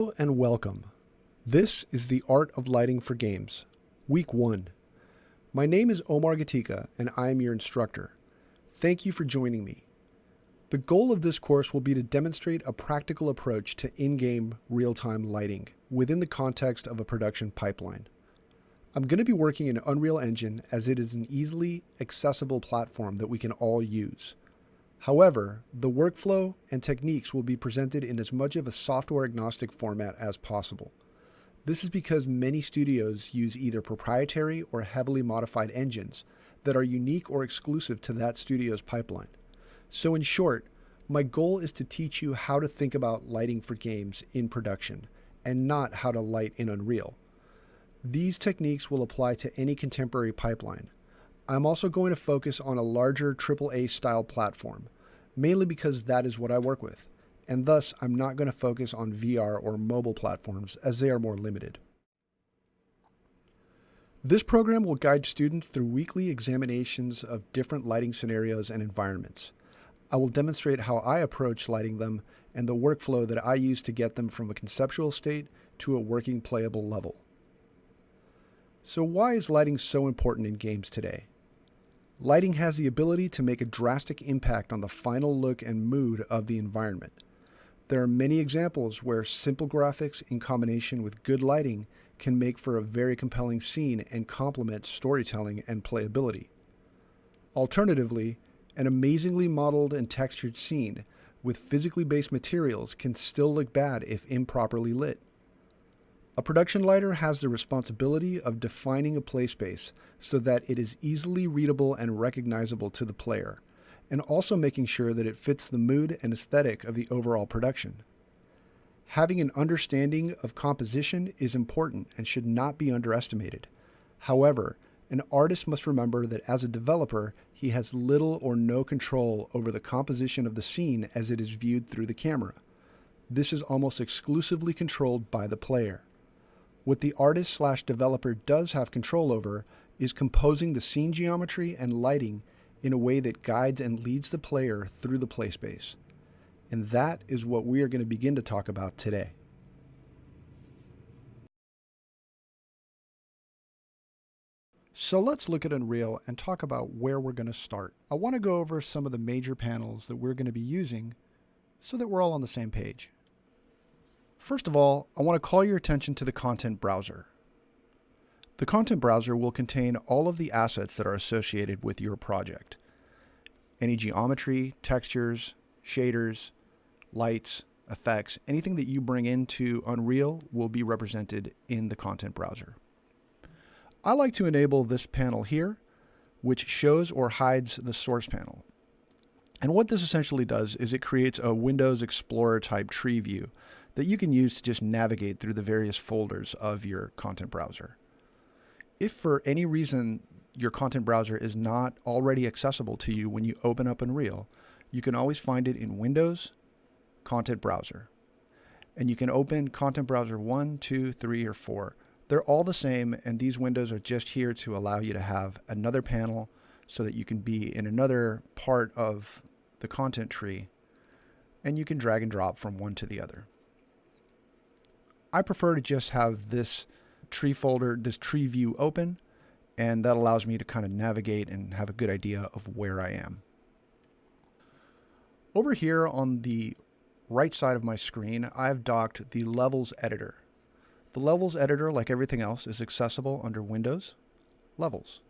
Hello and welcome. This is the Art of Lighting for Games, Week 1. My name is Omar Gatika and I am your instructor. Thank you for joining me. The goal of this course will be to demonstrate a practical approach to in-game real-time lighting within the context of a production pipeline. I'm going to be working in Unreal Engine as it is an easily accessible platform that we can all use. However, the workflow and techniques will be presented in as much of a software-agnostic format as possible. This is because many studios use either proprietary or heavily modified engines that are unique or exclusive to that studio's pipeline. So in short, my goal is to teach you how to think about lighting for games in production, and not how to light in Unreal. These techniques will apply to any contemporary pipeline. I'm also going to focus on a larger AAA style platform, mainly because that is what I work with, and thus I'm not going to focus on VR or mobile platforms as they are more limited. This program will guide students through weekly examinations of different lighting scenarios and environments. I will demonstrate how I approach lighting them and the workflow that I use to get them from a conceptual state to a working playable level. So why is lighting so important in games today? Lighting has the ability to make a drastic impact on the final look and mood of the environment. There are many examples where simple graphics in combination with good lighting can make for a very compelling scene and complement storytelling and playability. Alternatively, an amazingly modeled and textured scene with physically based materials can still look bad if improperly lit. A production lighter has the responsibility of defining a play space so that it is easily readable and recognizable to the player, and also making sure that it fits the mood and aesthetic of the overall production. Having an understanding of composition is important and should not be underestimated. However, an artist must remember that as a developer, he has little or no control over the composition of the scene as it is viewed through the camera. This is almost exclusively controlled by the player. What the artist/developer does have control over is composing the scene geometry and lighting in a way that guides and leads the player through the play space. And that is what we are going to begin to talk about today. So let's look at Unreal and talk about where we're going to start. I want to go over some of the major panels that we're going to be using so that we're all on the same page. First of all, I want to call your attention to the content browser. The content browser will contain all of the assets that are associated with your project. Any geometry, textures, shaders, lights, effects, anything that you bring into Unreal will be represented in the content browser. I like to enable this panel here, which shows or hides the source panel. And what this essentially does is it creates a Windows Explorer type tree view that you can use to just navigate through the various folders of your content browser. If for any reason your content browser is not already accessible to you when you open up Unreal, you can always find it in Windows, Content Browser. And you can open Content Browser 1, 2, 3, or 4. They're all the same, and these windows are just here to allow you to have another panel so that you can be in another part of the content tree, and you can drag and drop from one to the other. I prefer to just have this tree folder, this tree view open, and that allows me to kind of navigate and have a good idea of where I am. Over here on the right side of my screen, I've docked the Levels Editor. The Levels Editor, like everything else, is accessible under Windows, Levels.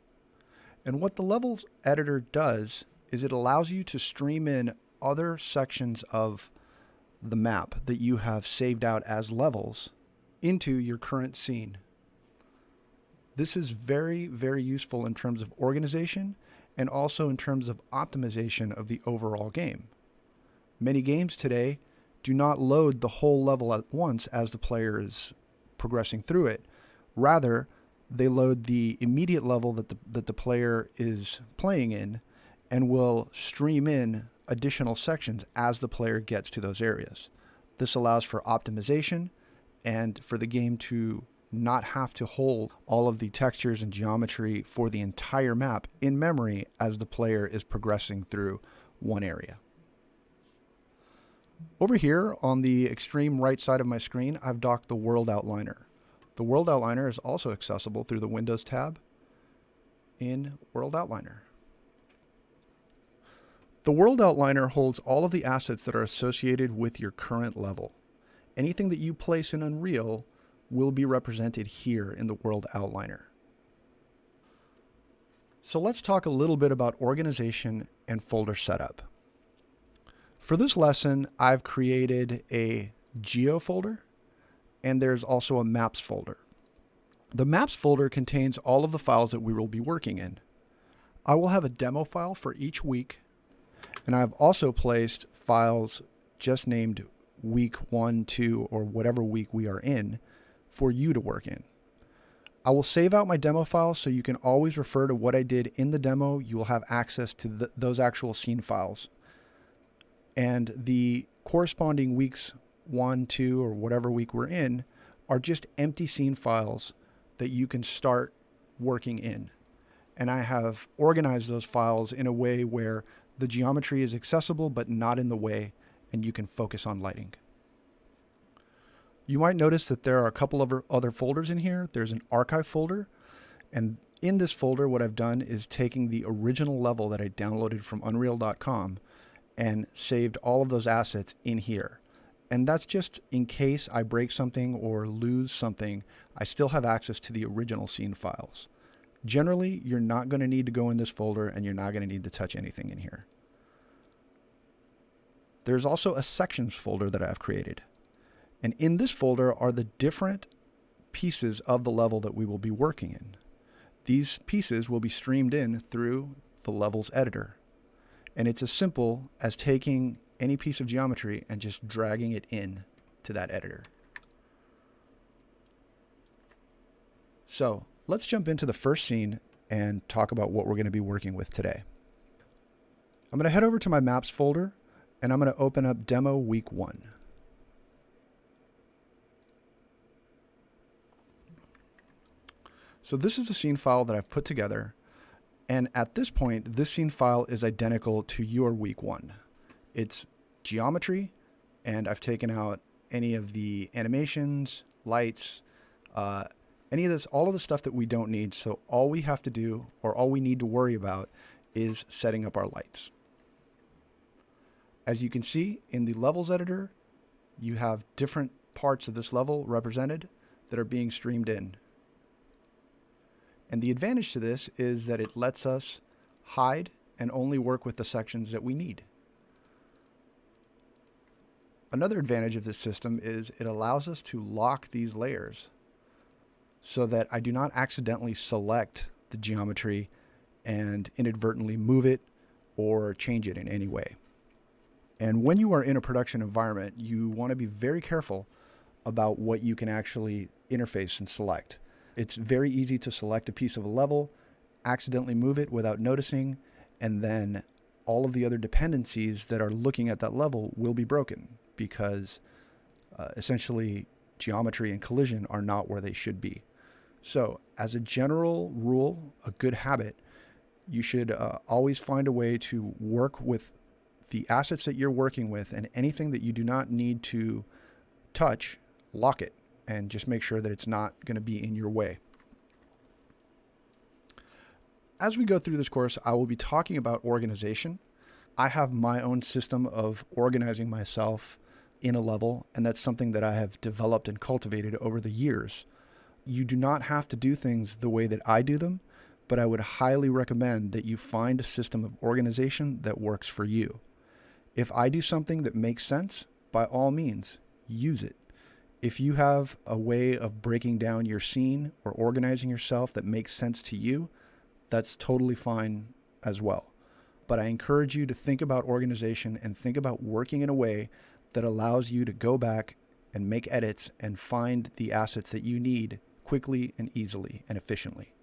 And what the Levels Editor does is it allows you to stream in other sections of the map that you have saved out as levels into your current scene. This is very, very useful in terms of organization and also in terms of optimization of the overall game. Many games today do not load the whole level at once as the player is progressing through it. Rather, they load the immediate level that the player is playing in and will stream in additional sections as the player gets to those areas. This allows for optimization and for the game to not have to hold all of the textures and geometry for the entire map in memory as the player is progressing through one area. Over here on the extreme right side of my screen, I've docked the World Outliner. The World Outliner is also accessible through the Windows tab in World Outliner. The World Outliner holds all of the assets that are associated with your current level. Anything that you place in Unreal will be represented here in the World Outliner. So let's talk a little bit about organization and folder setup. For this lesson, I've created a Geo folder, and there's also a Maps folder. The Maps folder contains all of the files that we will be working in. I will have a demo file for each week, and I've also placed files just named week 1, 2, or whatever week we are in for you to work in. I will save out my demo file so you can always refer to what I did in the demo. You will have access to those actual scene files. And the corresponding weeks 1, 2, or whatever week we're in are just empty scene files that you can start working in. And I have organized those files in a way where the geometry is accessible but not in the way, and you can focus on lighting. You might notice that there are a couple of other folders in here. There's an archive folder, and in this folder what I've done is taking the original level that I downloaded from Unreal.com and saved all of those assets in here. And that's just in case I break something or lose something, I still have access to the original scene files. Generally, you're not going to need to go in this folder, and you're not going to need to touch anything in here. There's also a sections folder that I've created. And in this folder are the different pieces of the level that we will be working in. These pieces will be streamed in through the levels editor. And it's as simple as taking any piece of geometry and just dragging it in to that editor. So let's jump into the first scene and talk about what we're going to be working with today. I'm going to head over to my Maps folder, and I'm going to open up Demo Week 1. So this is a scene file that I've put together, and at this point, this scene file is identical to your Week 1. It's geometry, and I've taken out any of the animations, lights, any of this, all of the stuff that we don't need. So all we have to do, or all we need to worry about, is setting up our lights. As you can see in the levels editor, you have different parts of this level represented that are being streamed in. And the advantage to this is that it lets us hide and only work with the sections that we need. Another advantage of this system is it allows us to lock these layers so that I do not accidentally select the geometry and inadvertently move it or change it in any way. And when you are in a production environment, you want to be very careful about what you can actually interface and select. It's very easy to select a piece of a level, accidentally move it without noticing, and then all of the other dependencies that are looking at that level will be broken because essentially geometry and collision are not where they should be. So as a general rule, a good habit, you should always find a way to work with the assets that you're working with, and anything that you do not need to touch, lock it, and just make sure that it's not going to be in your way. As we go through this course, I will be talking about organization. I have my own system of organizing myself in a level, and that's something that I have developed and cultivated over the years. You do not have to do things the way that I do them, but I would highly recommend that you find a system of organization that works for you. If I do something that makes sense, by all means, use it. If you have a way of breaking down your scene or organizing yourself that makes sense to you, that's totally fine as well. But I encourage you to think about organization and think about working in a way that allows you to go back and make edits and find the assets that you need quickly and easily and efficiently.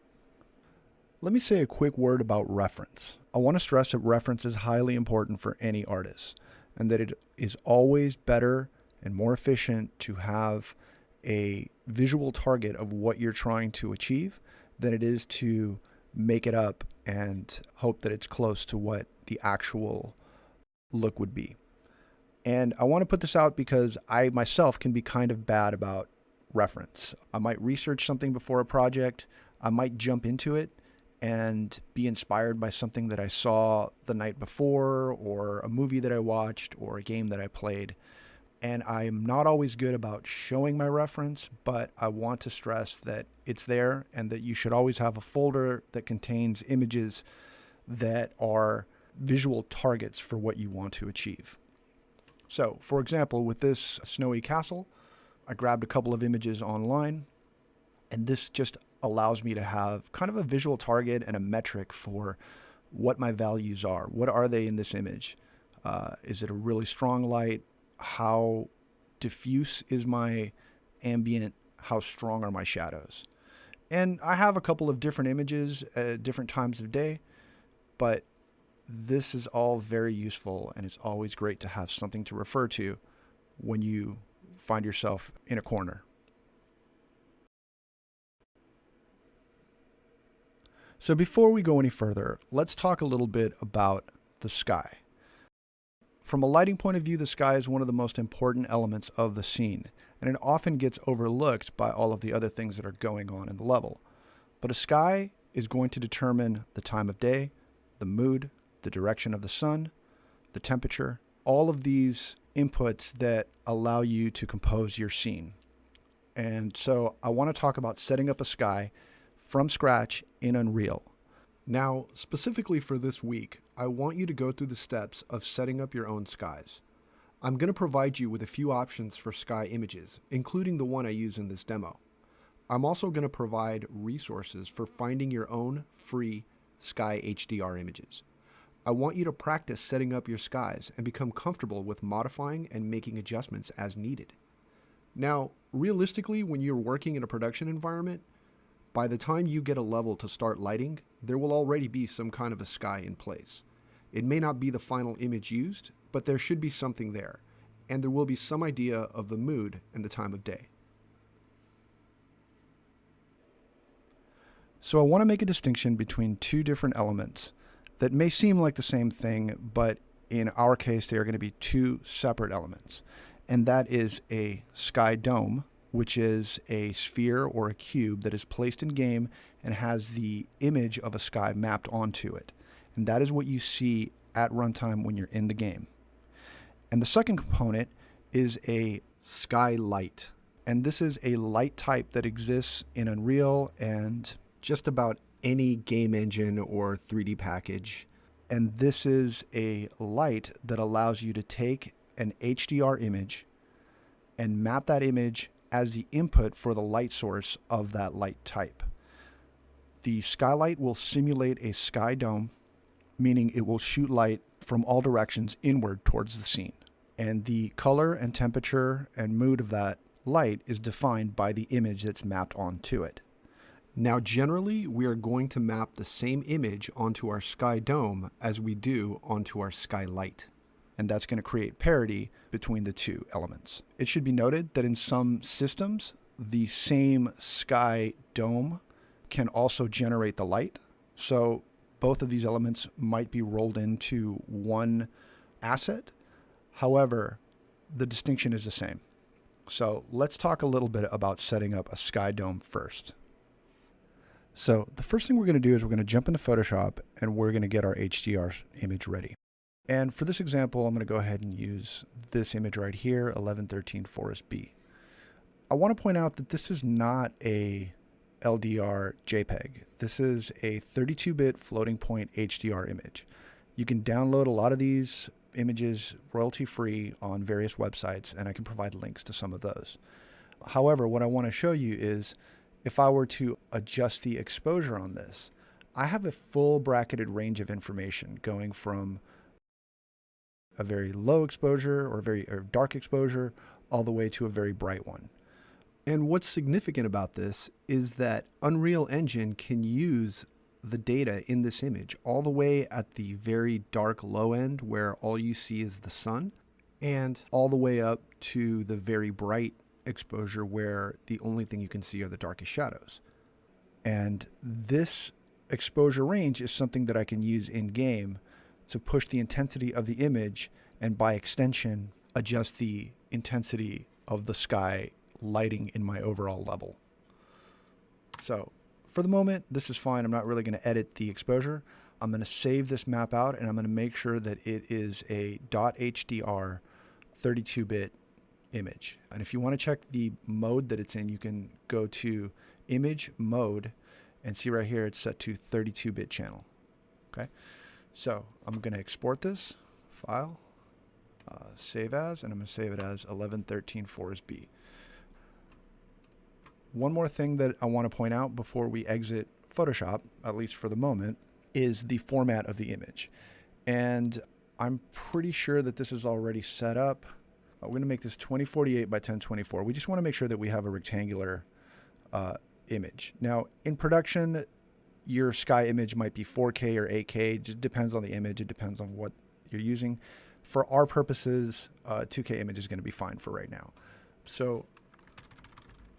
Let me say a quick word about reference. I want to stress that reference is highly important for any artist, and that it is always better and more efficient to have a visual target of what you're trying to achieve than it is to make it up and hope that it's close to what the actual look would be. And I want to put this out because I myself can be kind of bad about reference. I might research something before a project. I might jump into it and be inspired by something that I saw the night before, or a movie that I watched, or a game that I played. And I'm not always good about showing my reference, but I want to stress that it's there and that you should always have a folder that contains images that are visual targets for what you want to achieve. So, for example, with this snowy castle, I grabbed a couple of images online, and this just allows me to have kind of a visual target and a metric for what my values are. What are they in this image? Is it a really strong light? How diffuse is my ambient? How strong are my shadows? And I have a couple of different images at different times of day, but this is all very useful, and it's always great to have something to refer to when you find yourself in a corner. So before we go any further, let's talk a little bit about the sky. From a lighting point of view, the sky is one of the most important elements of the scene, and it often gets overlooked by all of the other things that are going on in the level. But a sky is going to determine the time of day, the mood, the direction of the sun, the temperature, all of these inputs that allow you to compose your scene. And so I want to talk about setting up a sky from scratch in Unreal. Now, specifically for this week, I want you to go through the steps of setting up your own skies. I'm going to provide you with a few options for sky images, including the one I use in this demo. I'm also going to provide resources for finding your own free sky HDR images. I want you to practice setting up your skies and become comfortable with modifying and making adjustments as needed. Now, realistically, when you're working in a production environment, by the time you get a level to start lighting, there will already be some kind of a sky in place. It may not be the final image used, but there should be something there, and there will be some idea of the mood and the time of day. So I want to make a distinction between two different elements that may seem like the same thing, but in our case, they are going to be two separate elements. And that is a sky dome, which is a sphere or a cube that is placed in game and has the image of a sky mapped onto it. And that is what you see at runtime when you're in the game. And the second component is a sky light. And this is a light type that exists in Unreal and just about any game engine or 3D package. And this is a light that allows you to take an HDR image and map that image as the input for the light source of that light type. The skylight will simulate a sky dome, meaning it will shoot light from all directions inward towards the scene. And the color and temperature and mood of that light is defined by the image that's mapped onto it. Now, generally, we are going to map the same image onto our sky dome as we do onto our skylight. And that's going to create parity between the two elements. It should be noted that in some systems, the same sky dome can also generate the light. So both of these elements might be rolled into one asset. However, the distinction is the same. So let's talk a little bit about setting up a sky dome first. So the first thing we're going to do is we're going to jump into Photoshop and we're going to get our HDR image ready. And for this example, I'm going to go ahead and use this image right here, 1113 Forest B. I want to point out that this is not a LDR JPEG. This is a 32-bit floating point HDR image. You can download a lot of these images royalty-free on various websites, and I can provide links to some of those. However, what I want to show you is if I were to adjust the exposure on this, I have a full bracketed range of information going from a very low exposure or dark exposure all the way to a very bright one. And what's significant about this is that Unreal Engine can use the data in this image all the way at the very dark low end where all you see is the sun, and all the way up to the very bright exposure where the only thing you can see are the darkest shadows. And this exposure range is something that I can use in game to push the intensity of the image and by extension adjust the intensity of the sky lighting in my overall level. So for the moment, this is fine. I'm not really going to edit the exposure. I'm going to save this map out, and I'm going to make sure that it is a .hdr 32-bit image. And if you want to check the mode that it's in, you can go to image mode and see right here it's set to 32-bit channel. Okay, so I'm going to export this file, save as, and I'm going to save it as 1113.4sb. One more thing that I want to point out before we exit Photoshop, at least for the moment, is the format of the image. And I'm pretty sure that this is already set up. We're going to make this 2048 by 1024. We just want to make sure that we have a rectangular image. Now, in production, your sky image might be 4K or 8K. It just depends on the image. It depends on what you're using. For our purposes, 2K image is going to be fine for right now. So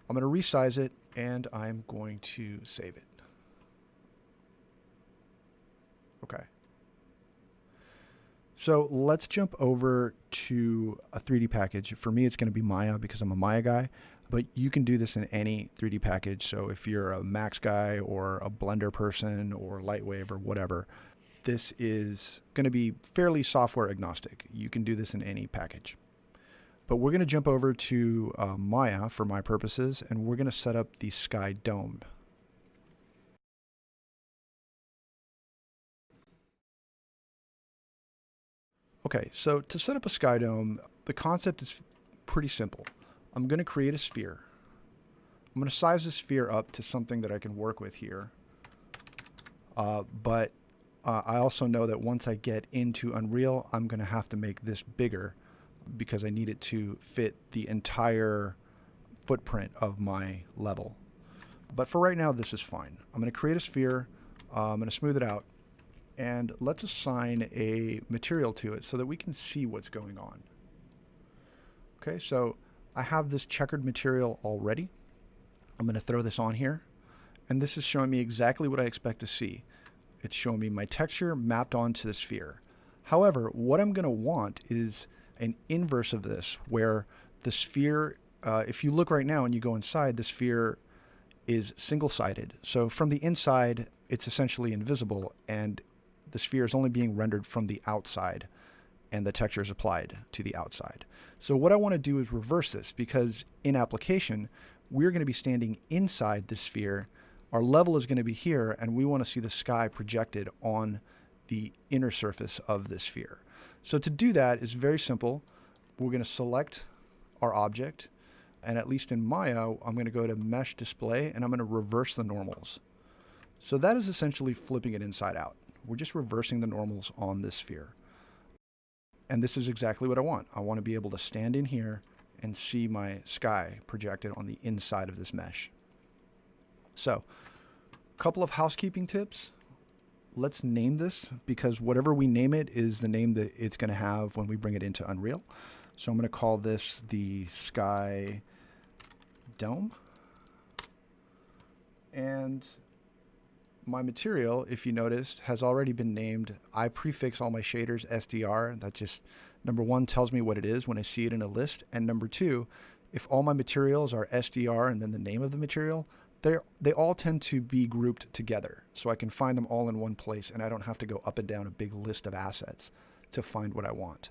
I'm going to resize it, and I'm going to save it. Okay. So let's jump over to a 3D package. For me, it's going to be Maya because I'm a Maya guy, but you can do this in any 3D package. So if you're a Max guy or a Blender person or Lightwave or whatever, this is going to be fairly software agnostic. You can do this in any package. But we're going to jump over to Maya for my purposes, and we're going to set up the sky dome. Okay, so to set up a sky dome, the concept is pretty simple. I'm going to create a sphere. I'm going to size the sphere up to something that I can work with here. But I also know that once I get into Unreal, I'm going to have to make this bigger because I need it to fit the entire footprint of my level. But for right now, this is fine. I'm going to create a sphere. I'm going to smooth it out. And let's assign a material to it so that we can see what's going on. Okay, so I have this checkered material already. I'm going to throw this on here. And this is showing me exactly what I expect to see. It's showing me my texture mapped onto the sphere. However, what I'm going to want is an inverse of this, where the sphere, if you look right now and you go inside, the sphere is single-sided. So from the inside, it's essentially invisible, and the sphere is only being rendered from the outside, and the texture is applied to the outside. So what I want to do is reverse this, because in application, we're going to be standing inside the sphere. Our level is going to be here, and we want to see the sky projected on the inner surface of the sphere. So to do that is very simple. We're going to select our object, and at least in Maya, I'm going to go to Mesh Display, and I'm going to reverse the normals. So that is essentially flipping it inside out. We're just reversing the normals on this sphere. And this is exactly what I want. I want to be able to stand in here and see my sky projected on the inside of this mesh. So, a couple of housekeeping tips. Let's name this, because whatever we name it is the name that it's going to have when we bring it into Unreal. So I'm going to call this the Sky Dome. And my material, if you noticed, has already been named. I prefix all my shaders SDR. That just, number one, tells me what it is when I see it in a list. And number two, if all my materials are SDR and then the name of the material, they all tend to be grouped together. So I can find them all in one place, and I don't have to go up and down a big list of assets to find what I want.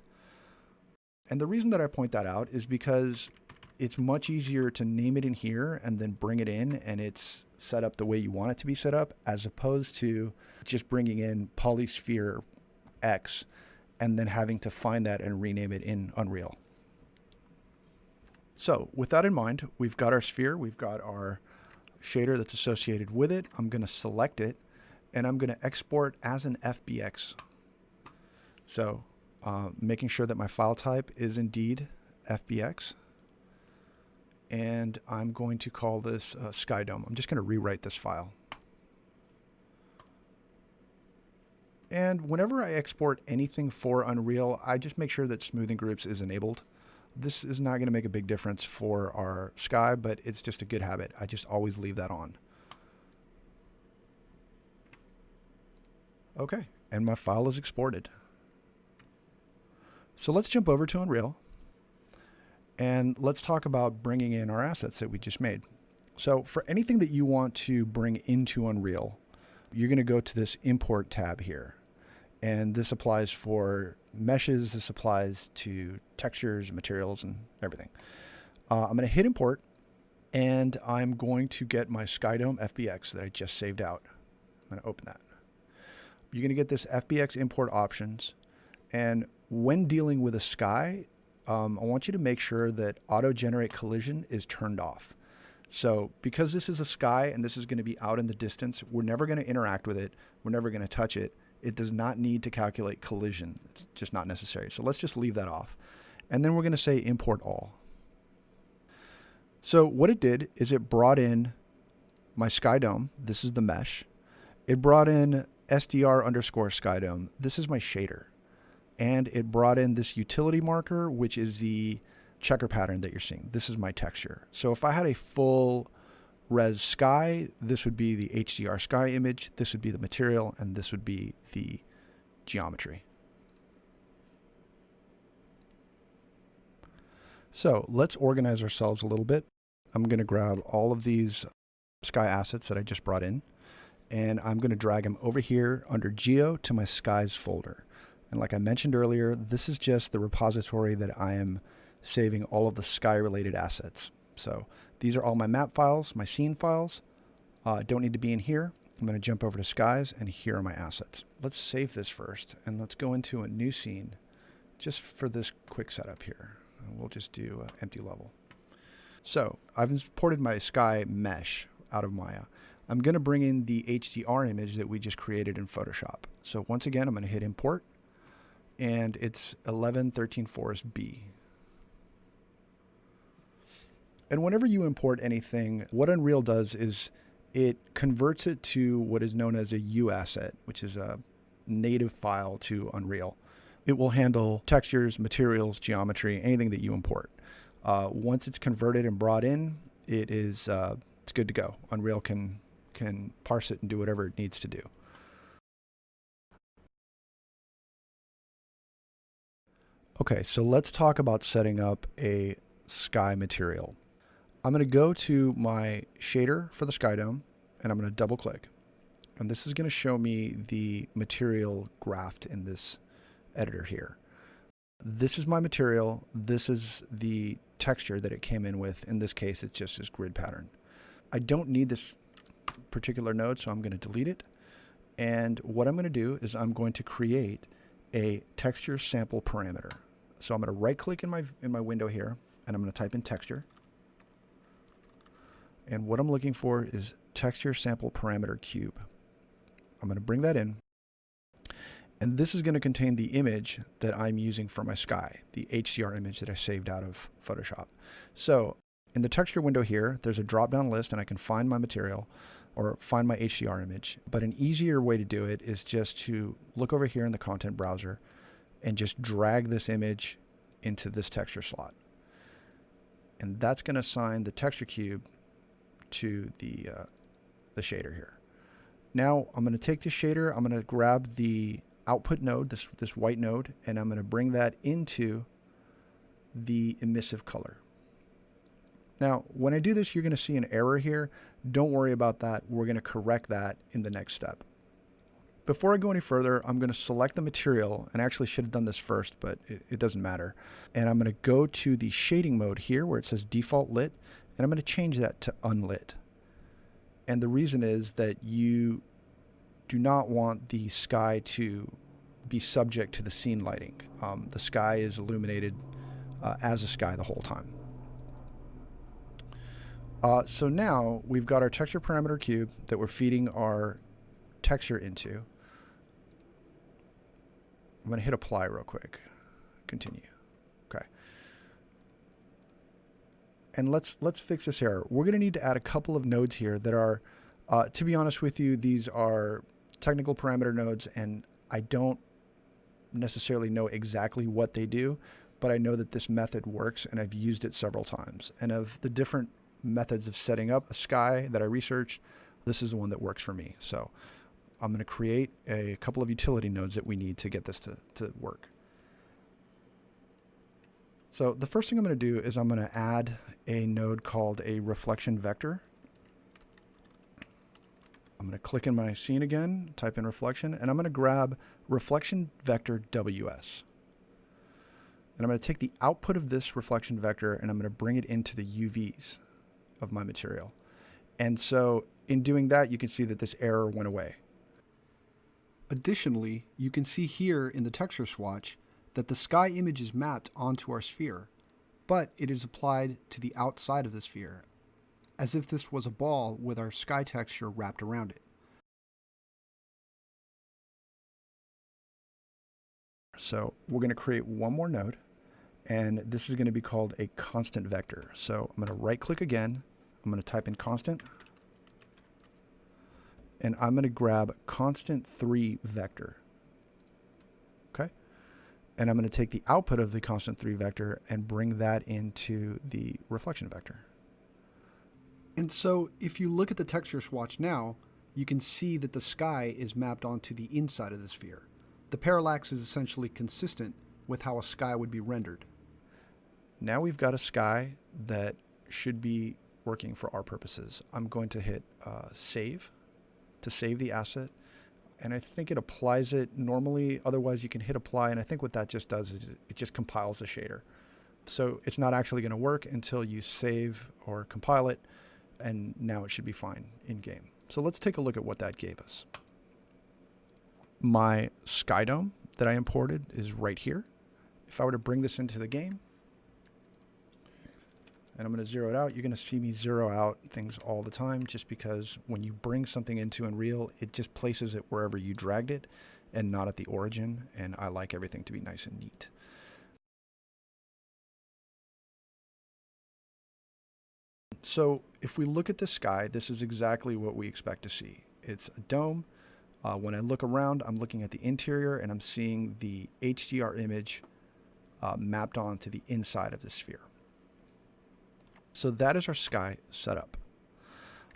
And the reason that I point that out is because it's much easier to name it in here and then bring it in, and it's set up the way you want it to be set up, as opposed to just bringing in Polysphere X and then having to find that and rename it in Unreal. So with that in mind, we've got our sphere, we've got our shader that's associated with it. I'm going to select it, and I'm going to export as an FBX. So making sure that my file type is indeed FBX. And I'm going to call this Sky Dome. I'm just going to rewrite this file. And whenever I export anything for Unreal, I just make sure that smoothing groups is enabled. This is not going to make a big difference for our sky, but it's just a good habit. I just always leave that on. Okay, and my file is exported. So let's jump over to Unreal. And let's talk about bringing in our assets that we just made. So for anything that you want to bring into Unreal, you're going to go to this import tab here. And this applies for meshes, this applies to textures, materials, and everything. I'm going to hit import, and I'm going to get my Skydome FBX that I just saved out. I'm going to open that. You're going to get this FBX import options. And when dealing with a sky, I want you to make sure that auto generate collision is turned off. So because this is a sky and this is going to be out in the distance, we're never going to interact with it. We're never going to touch it. It does not need to calculate collision. It's just not necessary. So let's just leave that off. And then we're going to say import all. So what it did is it brought in my Skydome. This is the mesh. It brought in SDR underscore Skydome. This is my shader. And it brought in this utility marker, which is the checker pattern that you're seeing. This is my texture. So if I had a full res sky, this would be the HDR sky image, this would be the material, and this would be the geometry. So let's organize ourselves a little bit. I'm going to grab all of these sky assets that I just brought in, and I'm going to drag them over here under Geo to my skies folder. And like I mentioned earlier, this is just the repository that I am saving all of the sky related assets. So these are all my map files, my scene files. Don't need to be in here. I'm going to jump over to skies, and here are my assets. Let's save this first, and let's go into a new scene just for this quick setup here. And we'll just do empty level. So I've imported my sky mesh out of Maya. I'm going to bring in the HDR image that we just created in Photoshop. So once again, I'm going to hit import, and it's 1113 Forest B. And whenever you import anything, what Unreal does is it converts it to what is known as a U asset, which is a native file to Unreal. It will handle textures, materials, geometry, anything that you import. Once it's converted and brought in, it's good to go. Unreal can parse it and do whatever it needs to do. Okay, so let's talk about setting up a sky material. I'm going to go to my shader for the Skydome, and I'm going to double click. And this is going to show me the material graphed in this editor here. This is my material. This is the texture that it came in with. In this case, it's just this grid pattern. I don't need this particular node, so I'm going to delete it. And what I'm going to do is I'm going to create a texture sample parameter. So I'm going to right click in my window here, and I'm going to type in texture. And what I'm looking for is texture sample parameter cube. I'm going to bring that in. And this is going to contain the image that I'm using for my sky, the HDR image that I saved out of Photoshop. So in the texture window here, there's a drop-down list, and I can find my material or find my HDR image. But an easier way to do it is just to look over here in the content browser and just drag this image into this texture slot. And that's going to assign the texture cube to the shader here. Now I'm going to take this shader, I'm going to grab the output node, this white node, and I'm going to bring that into the emissive color. Now, when I do this, you're going to see an error here. Don't worry about that. We're going to correct that in the next step. Before I go any further, I'm going to select the material, and I actually should have done this first, but it doesn't matter. And I'm going to go to the shading mode here where it says default lit, and I'm going to change that to unlit. And the reason is that you do not want the sky to be subject to the scene lighting. The sky is illuminated as a sky the whole time. So now we've got our texture parameter cube that we're feeding our texture into. I'm going to hit apply real quick. Continue. Okay. And let's fix this error. We're going to need to add a couple of nodes here that are, to be honest with you, these are technical parameter nodes, and I don't necessarily know exactly what they do, but I know that this method works, and I've used it several times. And of the different methods of setting up a sky that I researched, this is the one that works for me. So I'm going to create a couple of utility nodes that we need to get this to work. So the first thing I'm going to do is I'm going to add a node called a reflection vector. I'm going to click in my scene again, type in reflection, and I'm going to grab reflection vector WS. And I'm going to take the output of this reflection vector and I'm going to bring it into the UVs of my material. And so in doing that, you can see that this error went away. Additionally, you can see here in the texture swatch that the sky image is mapped onto our sphere, but it is applied to the outside of the sphere, as if this was a ball with our sky texture wrapped around it. So we're going to create one more node, and this is going to be called a constant vector. So I'm going to right click again, I'm going to type in constant, and I'm going to grab constant 3 vector. Okay? And I'm going to take the output of the constant 3 vector and bring that into the reflection vector. And so if you look at the texture swatch now, you can see that the sky is mapped onto the inside of the sphere. The parallax is essentially consistent with how a sky would be rendered. Now we've got a sky that should be working for our purposes. I'm going to hit save to save the asset, and I think it applies it normally. Otherwise you can hit apply, and I think what that just does is it just compiles the shader. So it's not actually going to work until you save or compile it, and now it should be fine in game. So let's take a look at what that gave us. My sky dome that I imported is right here. If I were to bring this into the game, and I'm going to zero it out, you're going to see me zero out things all the time, just because when you bring something into Unreal, it just places it wherever you dragged it and not at the origin, and I like everything to be nice and neat. So if we look at the sky, this is exactly what we expect to see. It's a dome. When I look around, I'm looking at the interior and I'm seeing the HDR image mapped onto the inside of the sphere. So that is our sky set up.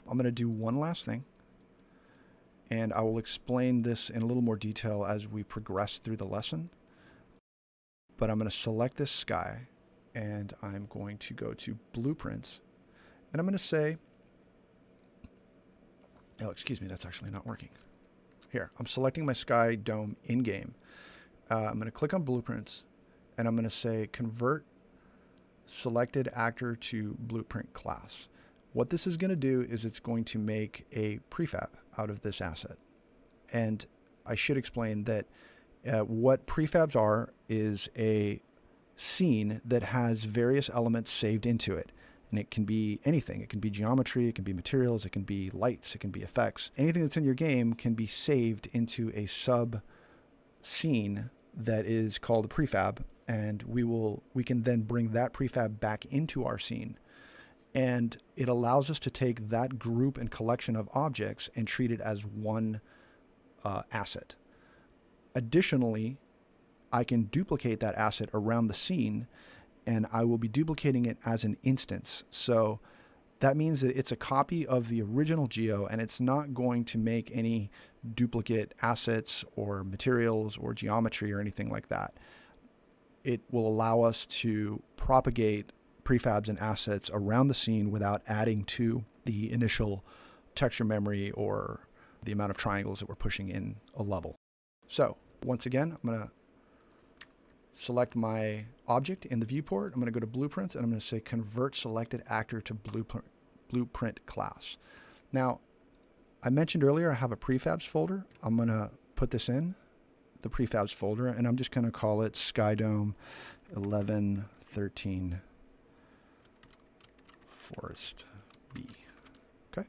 I'm going to do one last thing, and I will explain this in a little more detail as we progress through the lesson. But I'm going to select this sky, and I'm going to go to Blueprints, and I'm going to say, oh, excuse me, that's actually not working. Here, I'm selecting my sky dome in-game. I'm going to click on Blueprints, and I'm going to say Convert Selected Actor to Blueprint Class. What this is going to do is it's going to make a prefab out of this asset. And I should explain that what prefabs are is a scene that has various elements saved into it. And it can be anything. It can be geometry, it can be materials, it can be lights, it can be effects. Anything that's in your game can be saved into a sub scene that is called a prefab, and we can then bring that prefab back into our scene. And it allows us to take that group and collection of objects and treat it as one asset. Additionally, I can duplicate that asset around the scene, and I will be duplicating it as an instance. So that means that it's a copy of the original geo, and it's not going to make any duplicate assets or materials or geometry or anything like that. It will allow us to propagate prefabs and assets around the scene without adding to the initial texture memory or the amount of triangles that we're pushing in a level. So once again, I'm going to select my object in the viewport. I'm going to go to Blueprints, and I'm going to say Convert Selected Actor to Blueprint Class. Now, I mentioned earlier I have a prefabs folder. I'm going to put this in the prefabs folder, and I'm just going to call it Skydome 1113 Forest B. Okay.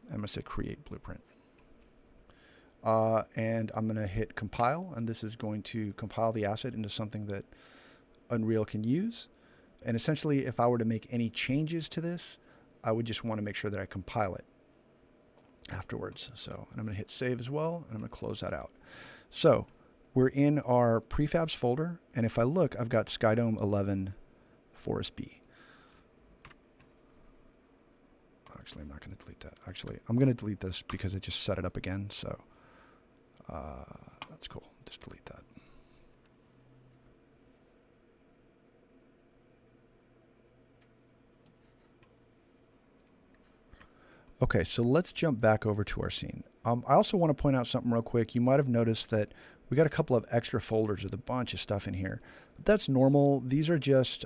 I'm going to say Create Blueprint. And I'm going to hit compile, and this is going to compile the asset into something that Unreal can use. And essentially, if I were to make any changes to this, I would just want to make sure that I compile it afterwards. So, and I'm going to hit save as well, and I'm going to close that out. So we're in our prefabs folder, and if I look, I've got Skydome 11 Forest B. Actually, I'm not going to delete that. Actually, I'm going to delete this because it just set it up again. So that's cool. Just delete that. Okay, so let's jump back over to our scene. I also want to point out something real quick. You might have noticed that we got a couple of extra folders with a bunch of stuff in here. That's normal. These are just,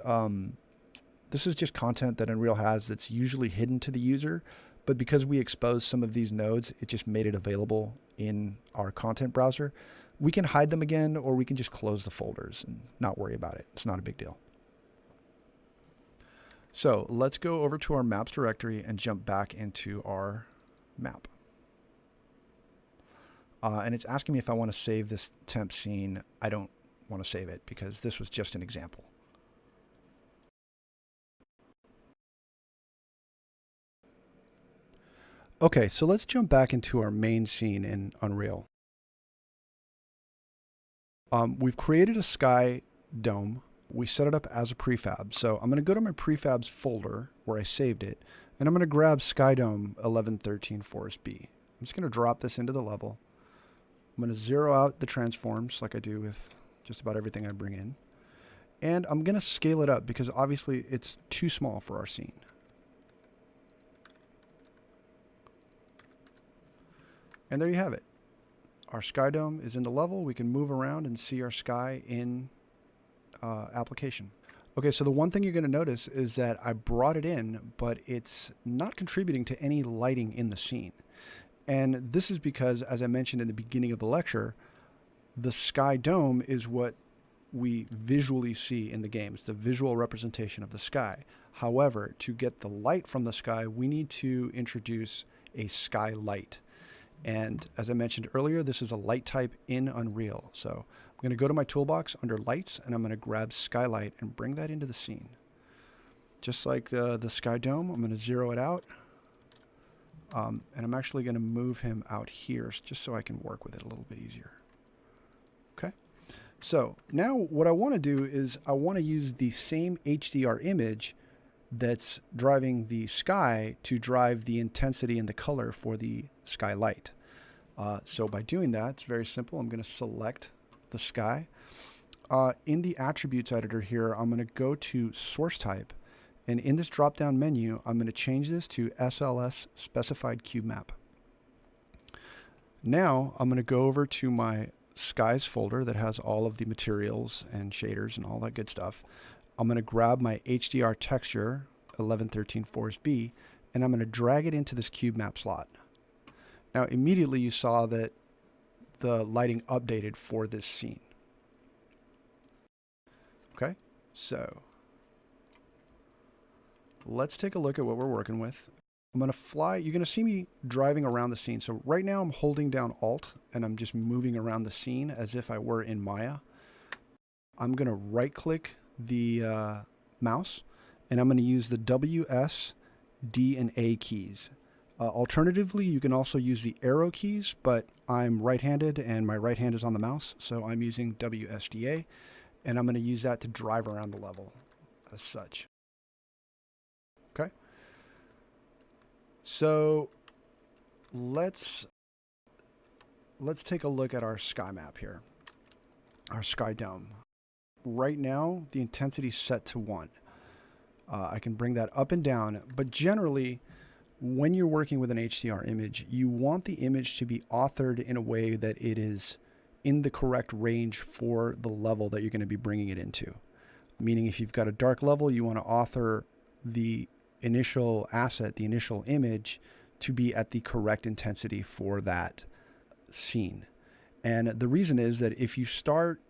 this is just content that Unreal has that's usually hidden to the user, but because we exposed some of these nodes, it just made it available in our content browser. We can hide them again, or we can just close the folders and not worry about it. It's not a big deal. So let's go over to our maps directory and jump back into our map. And it's asking me if I want to save this temp scene. I don't want to save it because this was just an example. Okay, so let's jump back into our main scene in Unreal. We've created a sky dome. We set it up as a prefab. So I'm going to go to my prefabs folder where I saved it, and I'm going to grab Skydome 1113 Forest B. I'm just going to drop this into the level. I'm going to zero out the transforms like I do with just about everything I bring in. And I'm going to scale it up because obviously it's too small for our scene. And there you have it. Our sky dome is in the level. We can move around and see our sky in application. Okay, so the one thing you're going to notice is that I brought it in, but it's not contributing to any lighting in the scene. And this is because, as I mentioned in the beginning of the lecture, the sky dome is what we visually see in the game. It's the visual representation of the sky. However, to get the light from the sky, we need to introduce a sky light. And as I mentioned earlier, this is a light type in Unreal. So I'm going to go to my toolbox under lights, and I'm going to grab skylight and bring that into the scene. Just like the sky dome, I'm going to zero it out. And I'm actually going to move him out here just so I can work with it a little bit easier. Okay. So now what I want to do is I want to use the same HDR image that's driving the sky to drive the intensity and the color for the skylight. So by doing that, it's very simple. I'm going to select the sky. In the attributes editor here, I'm going to go to source type. And in this drop-down menu, I'm going to change this to SLS specified cube map. Now I'm going to go over to my skies folder that has all of the materials and shaders and all that good stuff. I'm going to grab my HDR texture 1113 Forest B, and I'm going to drag it into this cube map slot. Now immediately you saw that the lighting updated for this scene. Okay, so let's take a look at what we're working with. I'm going to fly. You're going to see me driving around the scene. So right now I'm holding down Alt and I'm just moving around the scene as if I were in Maya. I'm going to right click the mouse, and I'm going to use the W, S, D, and A keys. Alternatively, you can also use the arrow keys, but I'm right-handed and my right hand is on the mouse, so I'm using WSDA, and I'm going to use that to drive around the level as such. Okay. So let's take a look at our sky map here, our sky dome. Right now, the intensity is set to 1. I can bring that up and down, but generally, when you're working with an HDR image, you want the image to be authored in a way that it is in the correct range for the level that you're going to be bringing it into. Meaning if you've got a dark level, you want to author the initial asset, the initial image, to be at the correct intensity for that scene. And the reason is that if you start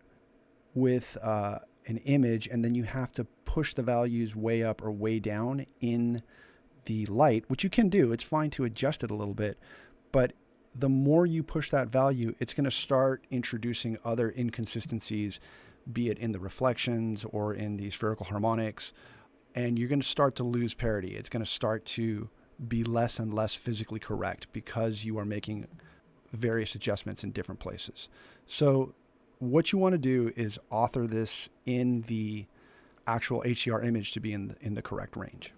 with an image and then you have to push the values way up or way down in the light, which you can do, it's fine to adjust it a little bit, but the more you push that value, it's going to start introducing other inconsistencies, be it in the reflections or in the spherical harmonics, and you're going to start to lose parity. It's going to start to be less and less physically correct because you are making various adjustments in different places. So what you want to do is author this in the actual HDR image to be in the correct range.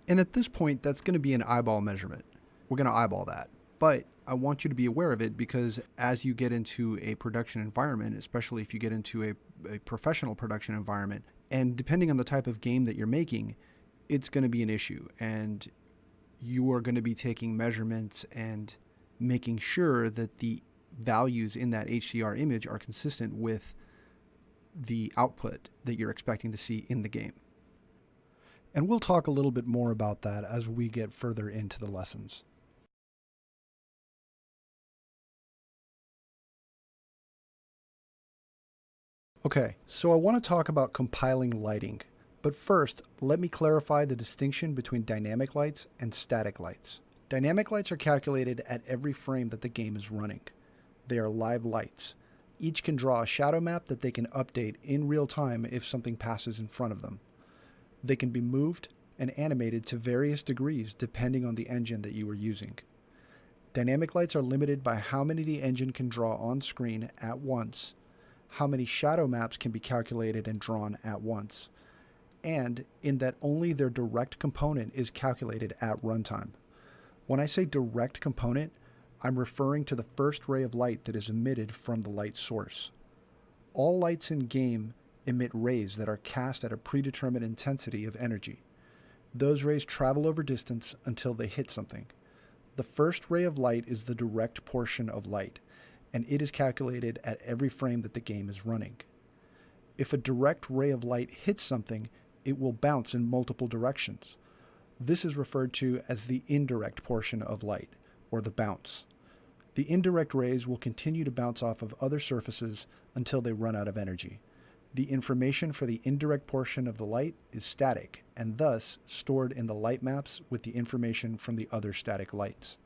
And at this point, that's going to be an eyeball measurement. We're going to eyeball that. But I want you to be aware of it because as you get into a production environment, especially if you get into a professional production environment, and depending on the type of game that you're making, it's going to be an issue. And you are going to be taking measurements and making sure that the values in that HDR image are consistent with the output that you're expecting to see in the game. And we'll talk a little bit more about that as we get further into the lessons. Okay, so I want to talk about compiling lighting. But first, let me clarify the distinction between dynamic lights and static lights. Dynamic lights are calculated at every frame that the game is running. They are live lights. Each can draw a shadow map that they can update in real time if something passes in front of them. They can be moved and animated to various degrees depending on the engine that you are using. Dynamic lights are limited by how many the engine can draw on screen at once, how many shadow maps can be calculated and drawn at once, and in that only their direct component is calculated at runtime. When I say direct component, I'm referring to the first ray of light that is emitted from the light source. All lights in game emit rays that are cast at a predetermined intensity of energy. Those rays travel over distance until they hit something. The first ray of light is the direct portion of light, and it is calculated at every frame that the game is running. If a direct ray of light hits something, it will bounce in multiple directions. This is referred to as the indirect portion of light, or the bounce. The indirect rays will continue to bounce off of other surfaces until they run out of energy. The information for the indirect portion of the light is static, and thus stored in the light maps with the information from the other static lights.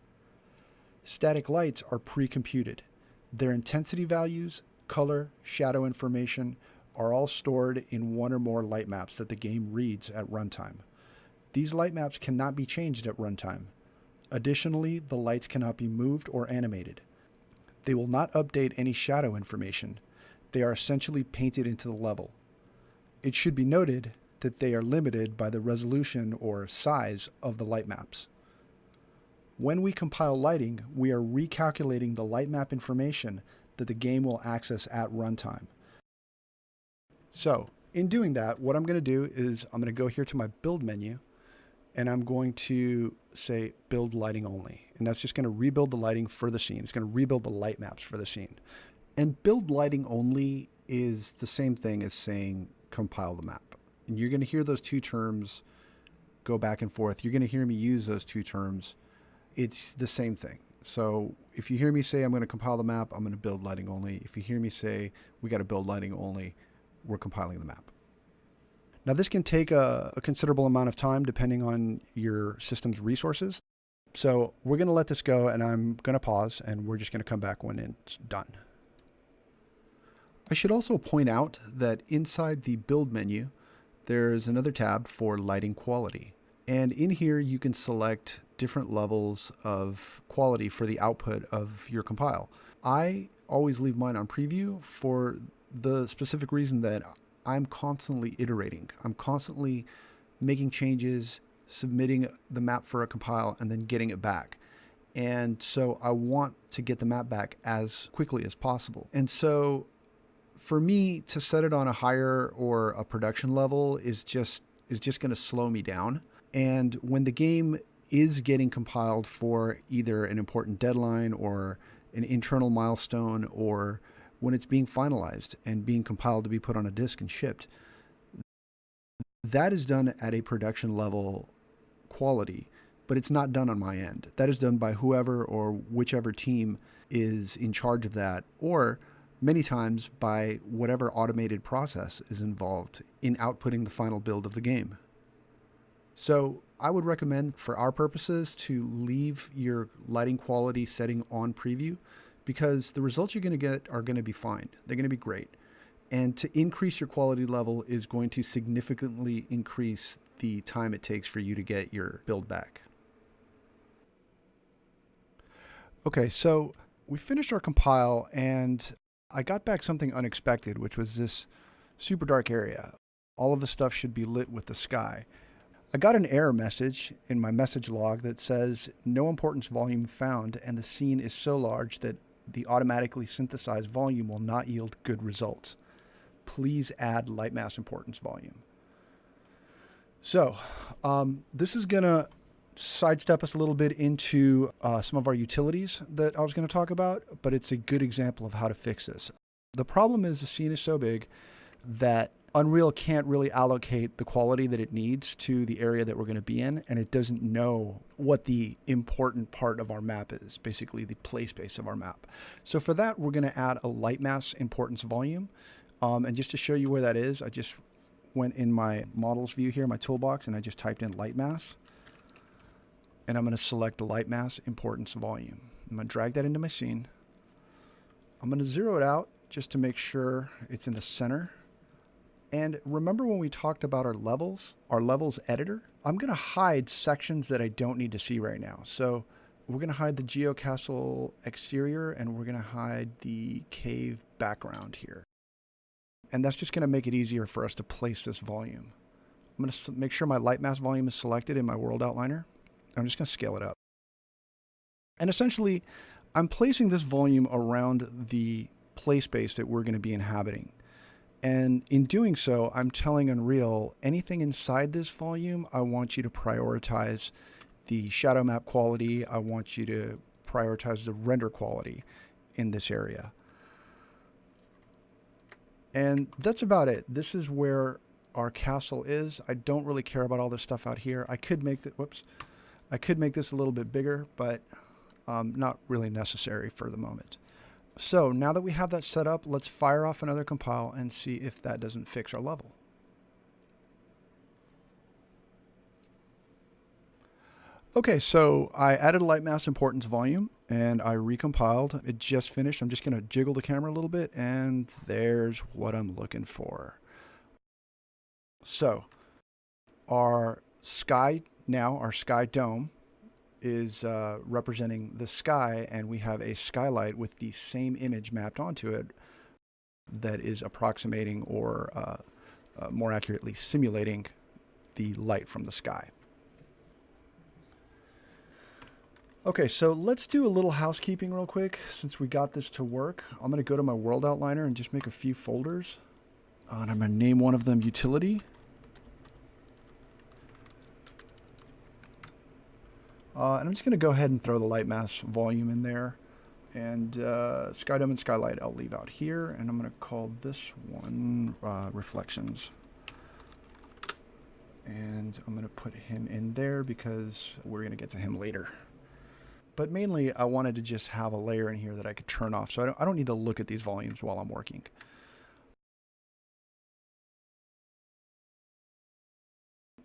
Static lights are pre-computed. Their intensity values, color, shadow information are all stored in one or more light maps that the game reads at runtime. These light maps cannot be changed at runtime. Additionally, the lights cannot be moved or animated. They will not update any shadow information. They are essentially painted into the level. It should be noted that they are limited by the resolution or size of the light maps. When we compile lighting, we are recalculating the light map information that the game will access at runtime. So, in doing that, what I'm going to do is I'm going to go here to my build menu, and I'm going to say build lighting only. And that's just going to rebuild the lighting for the scene. It's going to rebuild the light maps for the scene. And build lighting only is the same thing as saying compile the map. And you're going to hear those two terms go back and forth. You're going to hear me use those two terms. It's the same thing. So if you hear me say I'm going to compile the map, I'm going to build lighting only. If you hear me say we got to build lighting only, we're compiling the map. Now this can take a considerable amount of time depending on your system's resources. So we're going to let this go, and I'm going to pause, and we're just going to come back when it's done. I should also point out that inside the build menu, there's another tab for lighting quality. And in here, you can select different levels of quality for the output of your compile. I always leave mine on preview for the specific reason that I'm constantly iterating. I'm constantly making changes, submitting the map for a compile, and then getting it back. And so I want to get the map back as quickly as possible. And so for me to set it on a higher or a production level is just going to slow me down. And when the game is getting compiled for either an important deadline or an internal milestone, or when it's being finalized and being compiled to be put on a disk and shipped, that is done at a production level quality, but it's not done on my end. That is done by whoever or whichever team is in charge of that, or many times by whatever automated process is involved in outputting the final build of the game. So I would recommend for our purposes to leave your lighting quality setting on preview, because the results you're going to get are going to be fine. They're going to be great. And to increase your quality level is going to significantly increase the time it takes for you to get your build back. Okay, so we finished our compile, and I got back something unexpected, which was this super dark area. All of the stuff should be lit with the sky. I got an error message in my message log that says no importance volume found, and the scene is so large that the automatically synthesized volume will not yield good results. Please add light mass importance volume. So this is going to sidestep us a little bit into some of our utilities that I was going to talk about, but it's a good example of how to fix this. The problem is the scene is so big that Unreal can't really allocate the quality that it needs to the area that we're going to be in, and it doesn't know what the important part of our map is, basically the play space of our map. So for that, we're going to add a light mass importance volume. And just to show you where that is, I just went in my models view here, my toolbox, and I just typed in light mass. And I'm going to select the light mass importance volume. I'm going to drag that into my scene. I'm going to zero it out just to make sure it's in the center. And remember when we talked about our levels editor? I'm going to hide sections that I don't need to see right now. So we're going to hide the geocastle exterior, and we're going to hide the cave background here. And that's just going to make it easier for us to place this volume. I'm going to make sure my light mass volume is selected in my world outliner. I'm just going to scale it up. And essentially, I'm placing this volume around the play space that we're going to be inhabiting. And in doing so, I'm telling Unreal, anything inside this volume, I want you to prioritize the shadow map quality. I want you to prioritize the render quality in this area. And that's about it. This is where our castle is. I don't really care about all this stuff out here. I could make I could make this a little bit bigger, but not really necessary for the moment. So now that we have that set up, let's fire off another compile and see if that doesn't fix our level. Okay, so I added a light mass importance volume and I recompiled. It just finished. I'm just going to jiggle the camera a little bit, and there's what I'm looking for. So our sky dome is representing the sky, and we have a skylight with the same image mapped onto it that is approximating or more accurately simulating the light from the sky. Okay, so let's do a little housekeeping real quick since we got this to work. I'm going to go to my world outliner and just make a few folders. And I'm going to name one of them utility. And I'm just going to go ahead and throw the light mass volume in there. And sky dome and skylight I'll leave out here. And I'm going to call this one reflections. And I'm going to put him in there because we're going to get to him later. But mainly I wanted to just have a layer in here that I could turn off. So I don't need to look at these volumes while I'm working.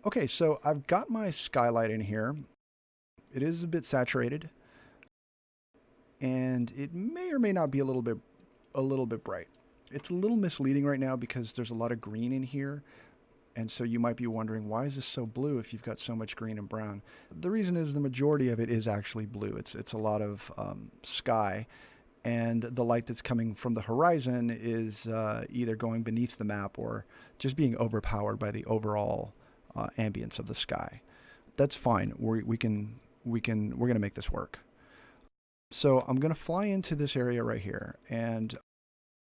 Okay, so I've got my skylight in here. It is a bit saturated, and it may or may not be a little bit bright. It's a little misleading right now because there's a lot of green in here, and so you might be wondering, why is this so blue if you've got so much green and brown? The reason is the majority of it is actually blue. It's a lot of sky, and the light that's coming from the horizon is either going beneath the map or just being overpowered by the overall ambience of the sky. That's fine. We're going to make this work. So I'm going to fly into this area right here and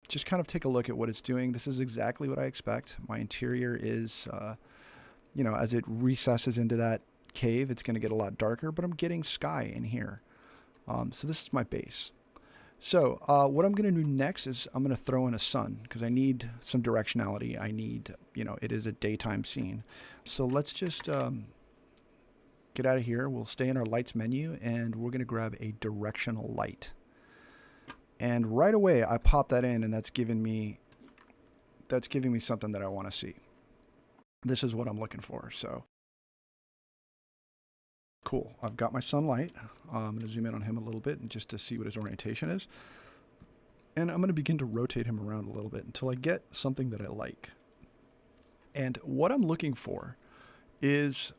just kind of take a look at what it's doing. This is exactly what I expect. My interior is, as it recesses into that cave, it's going to get a lot darker, but I'm getting sky in here. So this is my base. So what I'm going to do next is I'm going to throw in a sun because I need some directionality. I need, it is a daytime scene. So let's just get out of here. We'll stay in our lights menu, and we're going to grab a directional light. And right away, I pop that in, and that's giving me something that I want to see. This is what I'm looking for. So cool. I've got my sunlight. I'm going to zoom in on him a little bit just to see what his orientation is. And I'm going to begin to rotate him around a little bit until I get something that I like. And what I'm looking for is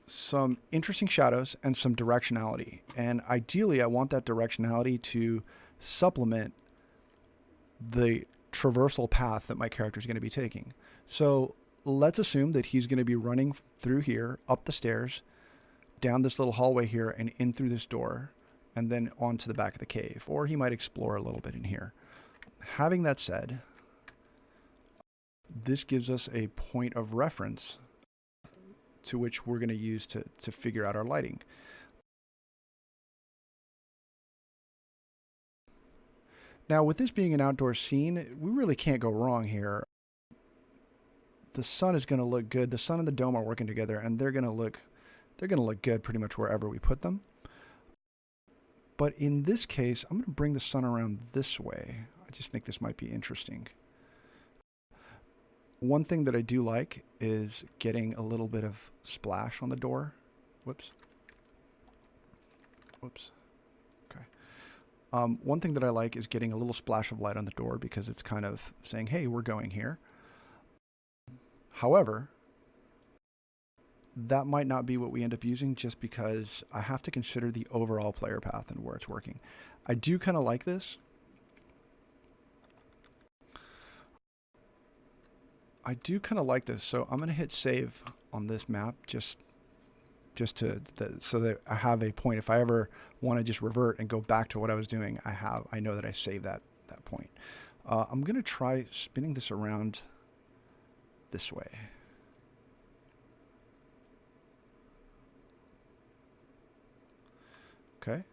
some interesting shadows and some directionality. And ideally, I want that directionality to supplement the traversal path that my character is going to be taking. So let's assume that he's going to be running through here, up the stairs, down this little hallway here, and in through this door, and then onto the back of the cave. Or he might explore a little bit in here. Having that said, this gives us a point of reference to which we're going to use to figure out our lighting. Now, with this being an outdoor scene, we really can't go wrong here. The sun is going to look good. The sun and the dome are working together, and they're going to look good pretty much wherever we put them. But in this case, I'm going to bring the sun around this way. I just think this might be interesting. One thing that I do like is getting a little bit of splash on the door. Whoops. Okay. One thing that I like is getting a little splash of light on the door because it's kind of saying, hey, we're going here. However, that might not be what we end up using just because I have to consider the overall player path and where it's working. I do kind of like this. So I'm going to hit save on this map just so that I have a point. If I ever want to just revert and go back to what I was doing, I know that I saved that point. I'm going to try spinning this around this way. Okay,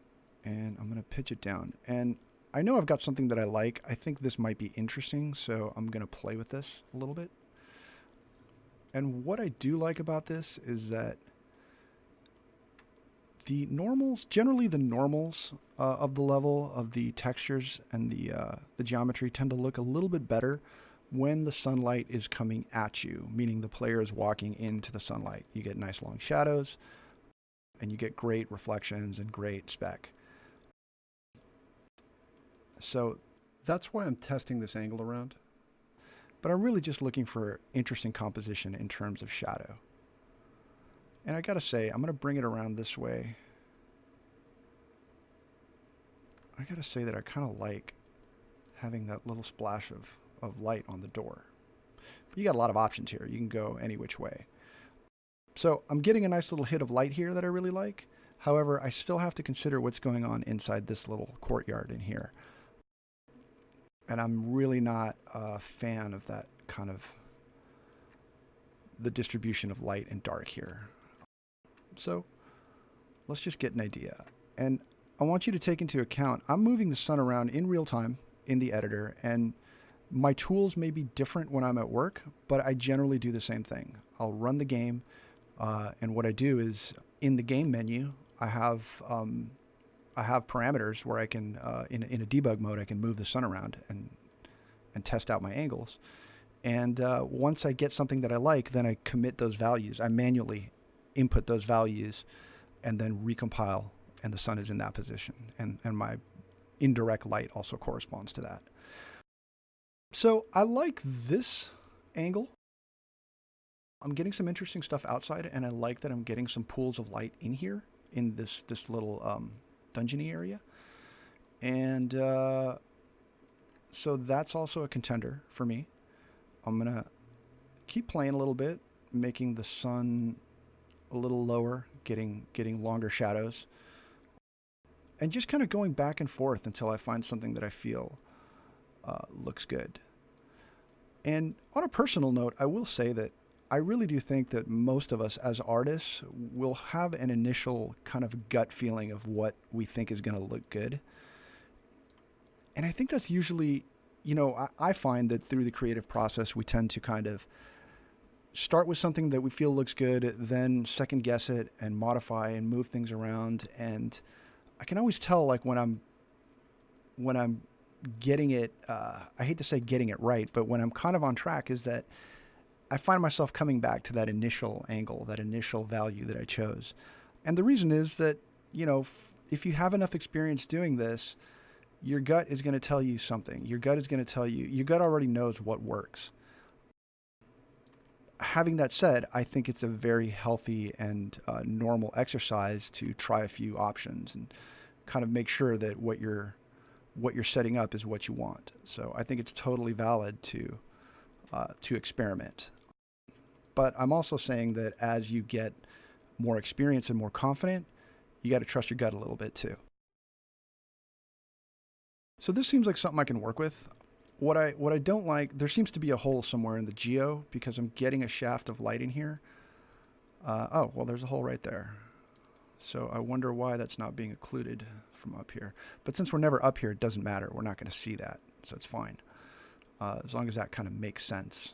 and I'm going to pitch it down. And I know I've got something that I like. I think this might be interesting, so I'm going to play with this a little bit. And what I do like about this is that generally the normals of the level of the textures and the geometry tend to look a little bit better when the sunlight is coming at you, meaning the player is walking into the sunlight. You get nice long shadows, and you get great reflections and great spec. So that's why I'm testing this angle around. But I'm really just looking for interesting composition in terms of shadow. And I gotta say, I'm gonna bring it around this way. I gotta say that I kind of like having that little splash of light on the door. But you got a lot of options here. You can go any which way. So I'm getting a nice little hit of light here that I really like. However, I still have to consider what's going on inside this little courtyard in here. And I'm really not a fan of that kind of the distribution of light and dark here. So let's just get an idea. And I want you to take into account, I'm moving the sun around in real time in the editor, and my tools may be different when I'm at work, but I generally do the same thing. I'll run the game, and what I do is in the game menu, I have parameters where I can, in a debug mode, I can move the sun around and test out my angles. And once I get something that I like, then I commit those values. I manually input those values and then recompile, and the sun is in that position. And my indirect light also corresponds to that. So I like this angle. I'm getting some interesting stuff outside, and I like that I'm getting some pools of light in here in this little dungeony area. And so that's also a contender for me. I'm going to keep playing a little bit, making the sun a little lower, getting longer shadows, and just kind of going back and forth until I find something that I feel looks good. And on a personal note, I will say that I really do think that most of us as artists will have an initial kind of gut feeling of what we think is going to look good. And I think that's usually, I find that through the creative process, we tend to kind of start with something that we feel looks good, then second guess it and modify and move things around. And I can always tell, like, when I'm getting it, I hate to say getting it right, but when I'm kind of on track, is that I find myself coming back to that initial angle, that initial value that I chose. And the reason is that, if you have enough experience doing this, your gut is going to tell you something. Your gut already knows what works. Having that said, I think it's a very healthy and normal exercise to try a few options and kind of make sure that what you're setting up is what you want. So I think it's totally valid to experiment. But I'm also saying that as you get more experience and more confident, you got to trust your gut a little bit too. So this seems like something I can work with. What I don't like, there seems to be a hole somewhere in the geo because I'm getting a shaft of light in here. Oh, well, there's a hole right there. So I wonder why that's not being occluded from up here. But since we're never up here, it doesn't matter. We're not going to see that, so it's fine. As long as that kind of makes sense.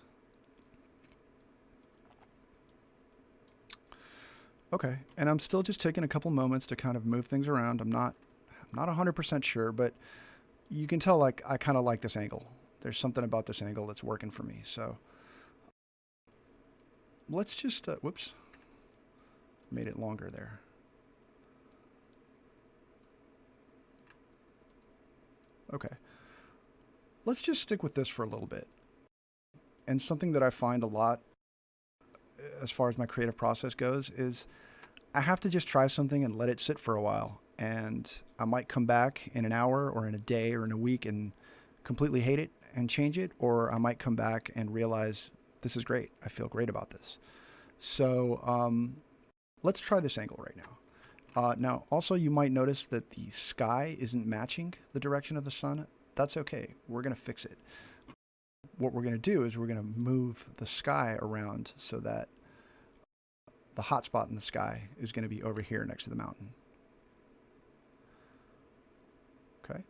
Okay, and I'm still just taking a couple moments to kind of move things around. I'm not 100% sure, but you can tell like I kind of like this angle. There's something about this angle that's working for me. So let's just, whoops, made it longer there. Okay, let's just stick with this for a little bit. And something that I find a lot as far as my creative process goes is I have to just try something and let it sit for a while. And I might come back in an hour or in a day or in a week and completely hate it and change it. Or I might come back and realize this is great. I feel great about this. So let's try this angle right now. Now, also, you might notice that the sky isn't matching the direction of the sun. That's okay. We're going to fix it. What we're going to do is we're going to move the sky around so that the hot spot in the sky is going to be over here next to the mountain. Okay,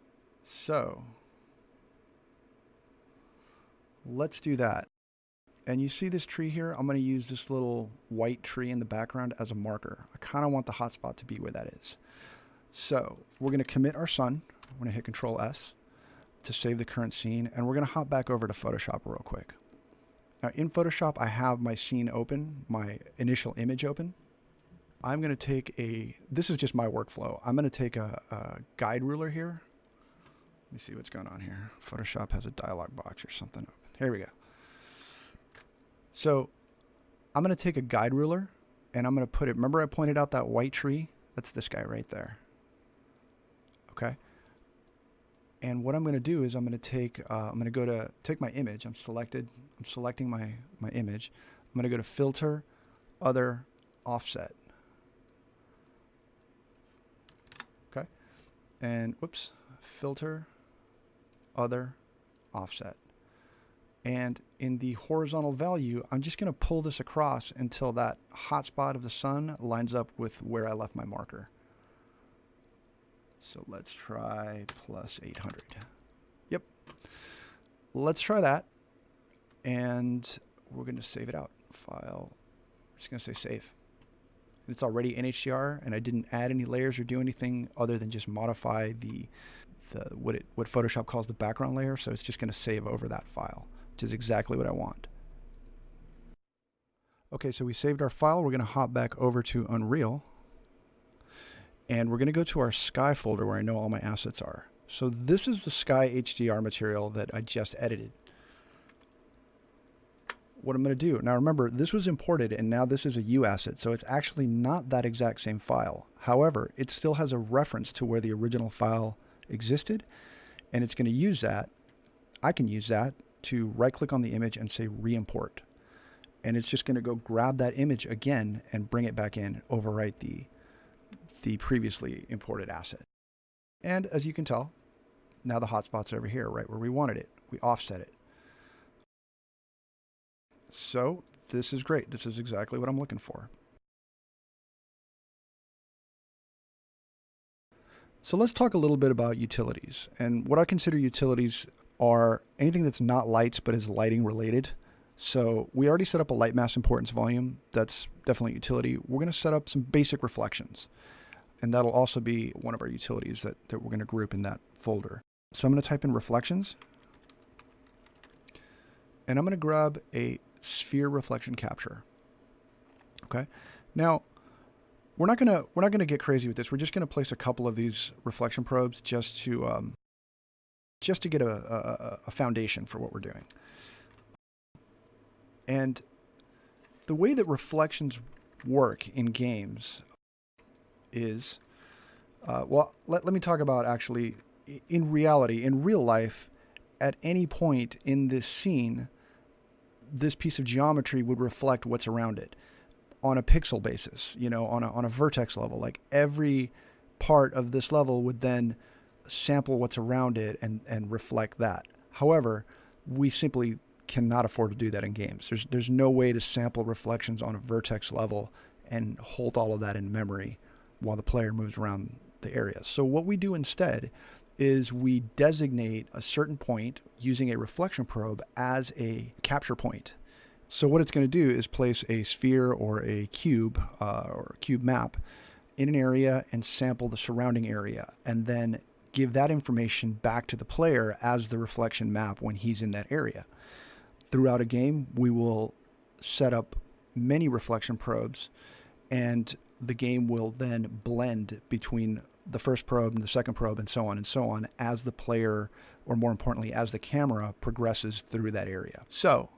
so let's do that. And you see this tree here? I'm going to use this little white tree in the background as a marker. I kind of want the hot spot to be where that is. So we're going to commit our sun. I'm going to hit Control S to save the current scene, and we're going to hop back over to Photoshop real quick. Now in Photoshop, I have my scene open, my initial image open. I'm going to take this is just my workflow. I'm going to take a guide ruler here. Let me see what's going on here. Photoshop has a dialog box or something open. Here we go. So I'm going to take a guide ruler and I'm going to put it, remember I pointed out that white tree? That's this guy right there. Okay. And what I'm going to do is I'm going to take my image. I'm selecting my image. I'm going to go to Filter, Other, Offset. Okay. And whoops, Filter, Other, Offset. And in the horizontal value, I'm just going to pull this across until that hot spot of the sun lines up with where I left my marker. So let's try plus 800. Yep. Let's try that. And we're going to save it out. File. We're just going to say save. It's already in HDR, and I didn't add any layers or do anything other than just modify what Photoshop calls the background layer. So it's just going to save over that file, which is exactly what I want. Okay, so we saved our file. We're going to hop back over to Unreal. And we're going to go to our Sky folder where I know all my assets are. So this is the Sky HDR material that I just edited. What I'm going to do, now remember, this was imported and now this is a U asset, so it's actually not that exact same file. However, it still has a reference to where the original file existed, and it's going to use that. I can use that to right-click on the image and say re-import. And it's just going to go grab that image again and bring it back in, overwrite the previously imported asset. And as you can tell, now the hotspot's over here, right where we wanted it. We offset it. So this is great. This is exactly what I'm looking for. So let's talk a little bit about utilities. And what I consider utilities are anything that's not lights but is lighting related. So we already set up a light mass importance volume. That's definitely a utility. We're going to set up some basic reflections. And that'll also be one of our utilities that we're going to group in that folder. So I'm going to type in reflections. And I'm going to grab a sphere reflection capture. Okay. Now, we're not going to get crazy with this. We're just going to place a couple of these reflection probes just to get a foundation for what we're doing. And the way that reflections work in games is, well, let me talk about actually in reality, in real life, at any point in this scene, this piece of geometry would reflect what's around it on a pixel basis, you know, on a vertex level. Like every part of this level would then sample what's around it and reflect that. However, we simply cannot afford to do that in games. There's no way to sample reflections on a vertex level and hold all of that in memory while the player moves around the area. So what we do instead is we designate a certain point using a reflection probe as a capture point. So what it's going to do is place a sphere or a cube map in an area and sample the surrounding area, and then give that information back to the player as the reflection map when he's in that area. Throughout a game, we will set up many reflection probes, and the game will then blend between the first probe and the second probe and so on as the player, or more importantly, as the camera progresses through that area. So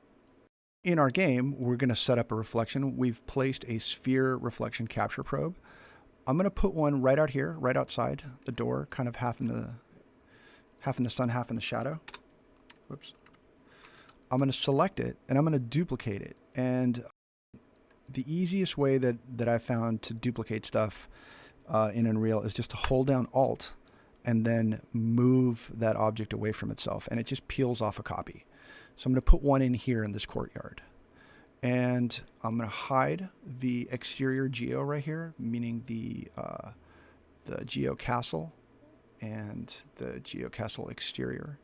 in our game, we're going to set up a reflection. We've placed a sphere reflection capture probe. I'm going to put one right out here, right outside the door, kind of half in the sun, half in the shadow. Whoops. I'm going to select it and I'm going to duplicate it. And the easiest way that I found to duplicate stuff in Unreal is just to hold down Alt and then move that object away from itself, and it just peels off a copy. So I'm going to put one in here in this courtyard. And I'm going to hide the exterior geo right here, meaning the geo castle and the geo castle exterior.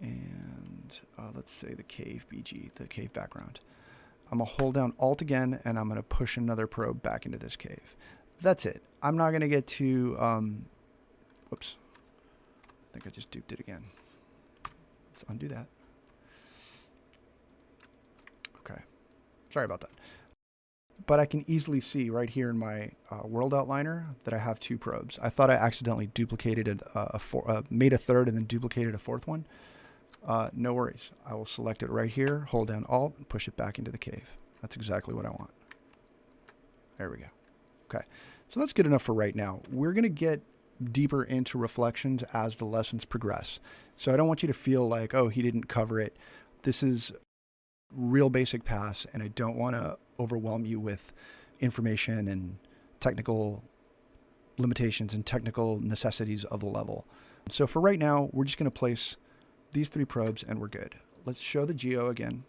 And let's say the cave BG, the cave background. I'm going to hold down Alt again, and I'm going to push another probe back into this cave. That's it. I'm not going to get to, whoops, I think I just duped it again. Let's undo that. Okay, sorry about that. But I can easily see right here in my world outliner that I have two probes. I thought I accidentally duplicated made a third and then duplicated a fourth one. No worries. I will select it right here, hold down Alt, and push it back into the cave. That's exactly what I want. There we go. Okay, so that's good enough for right now. We're going to get deeper into reflections as the lessons progress. So I don't want you to feel like, oh, he didn't cover it. This is real basic pass, and I don't want to overwhelm you with information and technical limitations and technical necessities of the level. So for right now, we're just going to place these three probes and we're good. Let's show the geo again.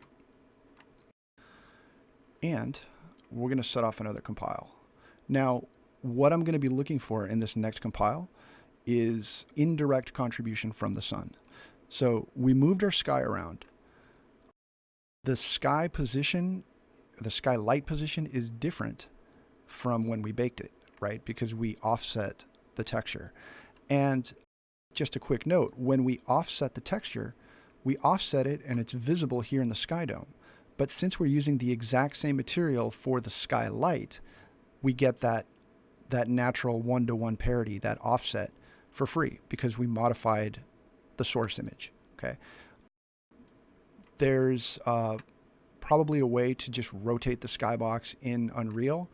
And we're going to set off another compile. Now, what I'm going to be looking for in this next compile is indirect contribution from the sun. So we moved our sky around. The sky position, the sky light position is different from when we baked it, right? Because we offset the texture. And just a quick note, when we offset the texture, we offset it and it's visible here in the sky dome. But since we're using the exact same material for the sky light, we get that natural one-to-one parity, that offset, for free because we modified the source image. Okay. There's probably a way to just rotate the skybox in Unreal.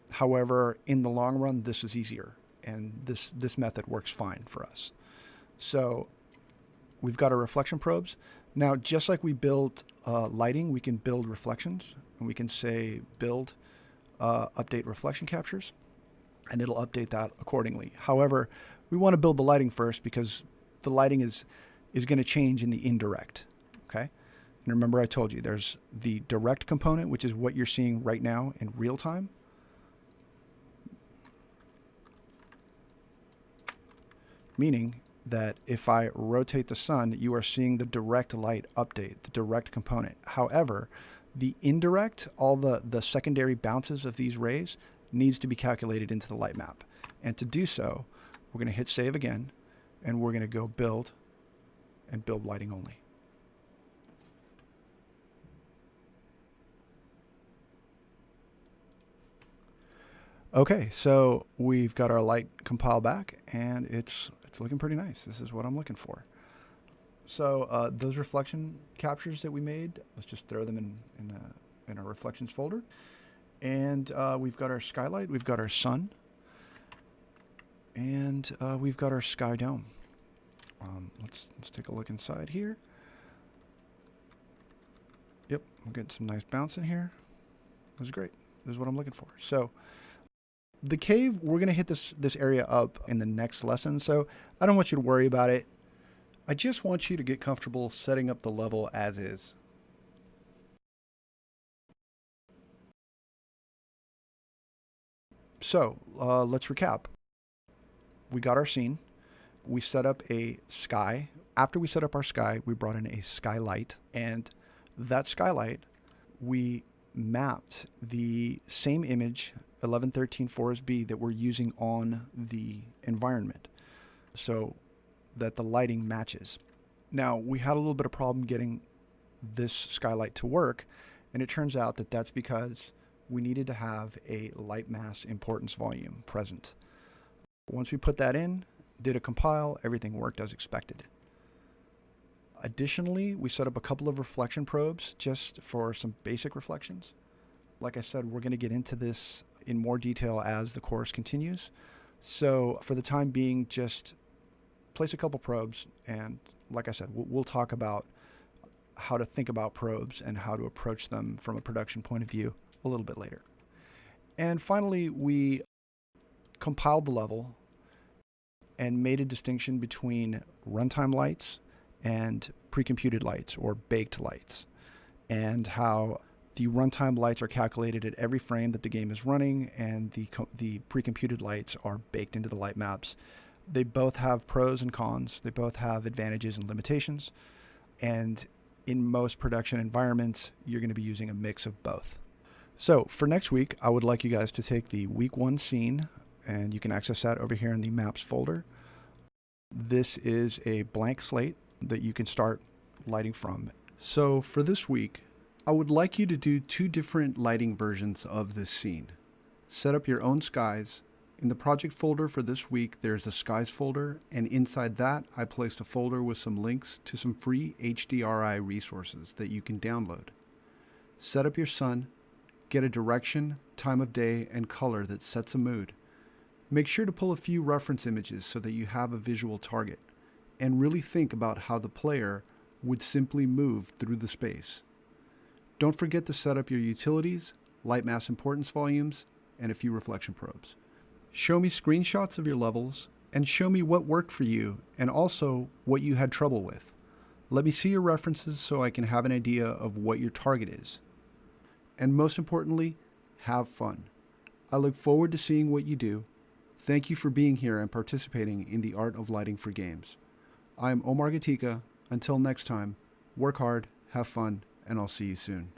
However, in the long run, this is easier, and this method works fine for us. So we've got our reflection probes. Now, just like we built lighting, we can build reflections, and we can say build update reflection captures, and it'll update that accordingly. However, we want to build the lighting first because the lighting is going to change in the indirect. Okay. And remember, I told you there's the direct component, which is what you're seeing right now in real time. Meaning that if I rotate the sun, you are seeing the direct light update, the direct component. However, the indirect, all the secondary bounces of these rays, needs to be calculated into the light map. And to do so, we're going to hit save again, and we're going to go build and build lighting only. Okay, so we've got our light compile back, and it's looking pretty nice. This is what I'm looking for. So those reflection captures that we made, let's just throw them in our reflections folder. And we've got our skylight, we've got our sun, and we've got our sky dome. Let's take a look inside here. Yep, we're getting some nice bounce in here. This is great. This is what I'm looking for. So the cave, we're going to hit this area up in the next lesson, so I don't want you to worry about it. I just want you to get comfortable setting up the level as is. So let's recap. We got our scene. We set up a sky. After we set up our sky, we brought in a skylight. And that skylight, we mapped the same image, 1113 Forest B, that we're using on the environment so that the lighting matches. Now, we had a little bit of problem getting this skylight to work, and it turns out that that's because we needed to have a light mass importance volume present. Once we put that in, did a compile, everything worked as expected. Additionally, we set up a couple of reflection probes just for some basic reflections. Like I said, we're going to get into this in more detail as the course continues. So for the time being, just place a couple probes, and like I said, we'll talk about how to think about probes and how to approach them from a production point of view a little bit later. And finally, we compiled the level and made a distinction between runtime lights and pre-computed lights or baked lights, and how the runtime lights are calculated at every frame that the game is running, and the pre-computed lights are baked into the light maps. They both have pros and cons. They both have advantages and limitations. And in most production environments, you're going to be using a mix of both. So for next week, I would like you guys to take the week 1 scene, and you can access that over here in the maps folder. This is a blank slate that you can start lighting from. So for this week, I would like you to do 2 different lighting versions of this scene. Set up your own skies. In the project folder for this week, there's a skies folder, and inside that, I placed a folder with some links to some free HDRI resources that you can download. Set up your sun, get a direction, time of day, and color that sets a mood. Make sure to pull a few reference images so that you have a visual target, and really think about how the player would simply move through the space. Don't forget to set up your utilities, light mass importance volumes, and a few reflection probes. Show me screenshots of your levels, and show me what worked for you, and also what you had trouble with. Let me see your references so I can have an idea of what your target is. And most importantly, have fun. I look forward to seeing what you do. Thank you for being here and participating in the art of lighting for games. I am Omar Gatika. Until next time, work hard, have fun, and I'll see you soon.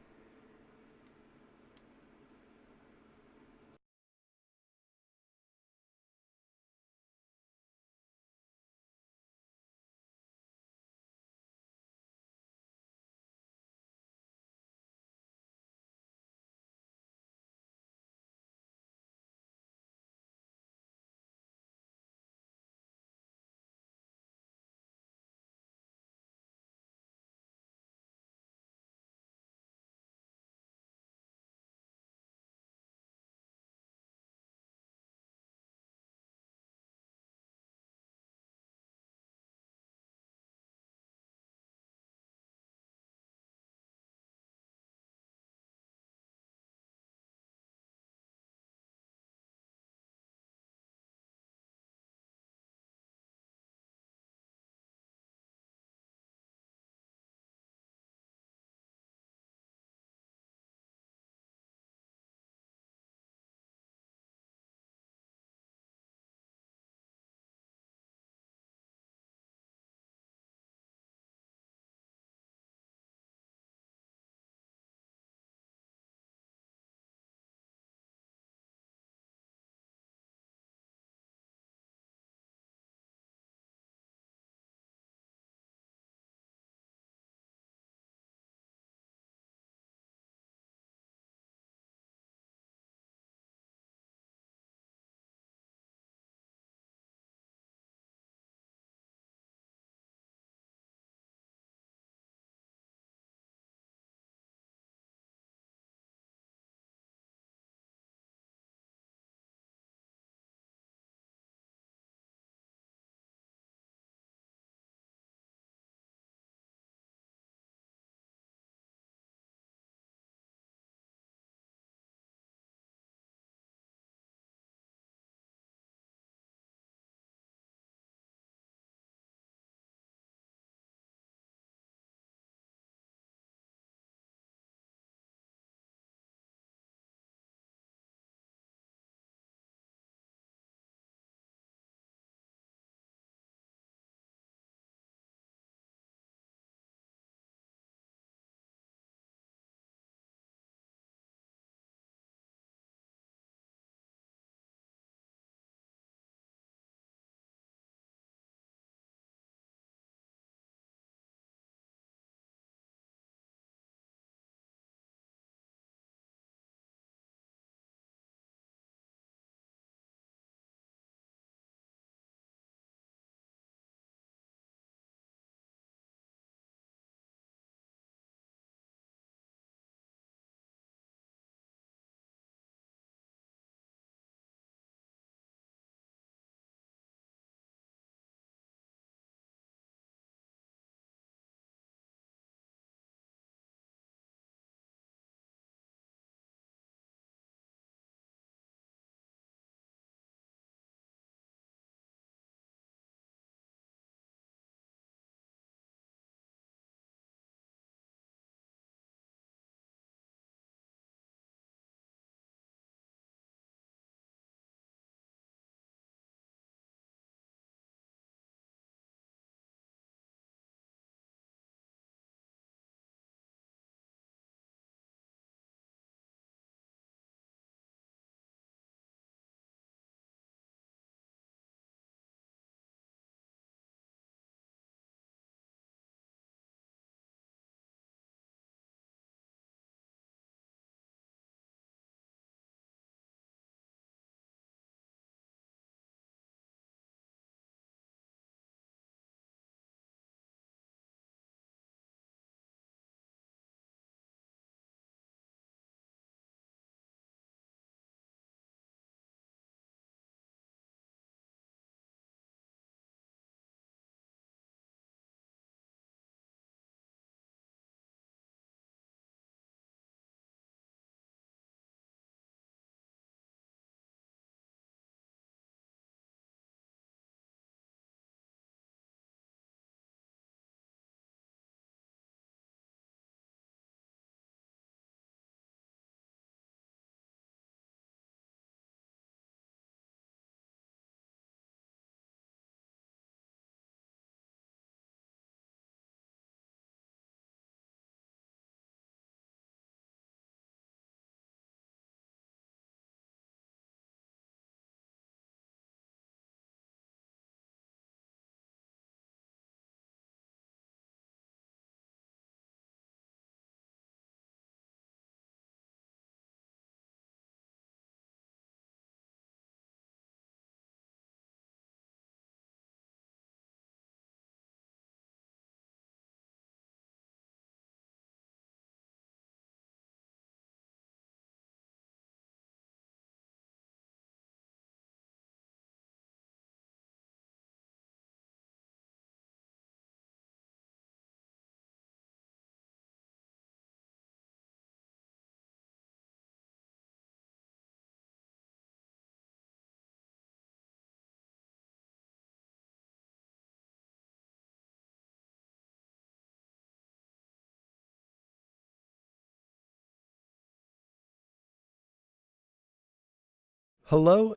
Hello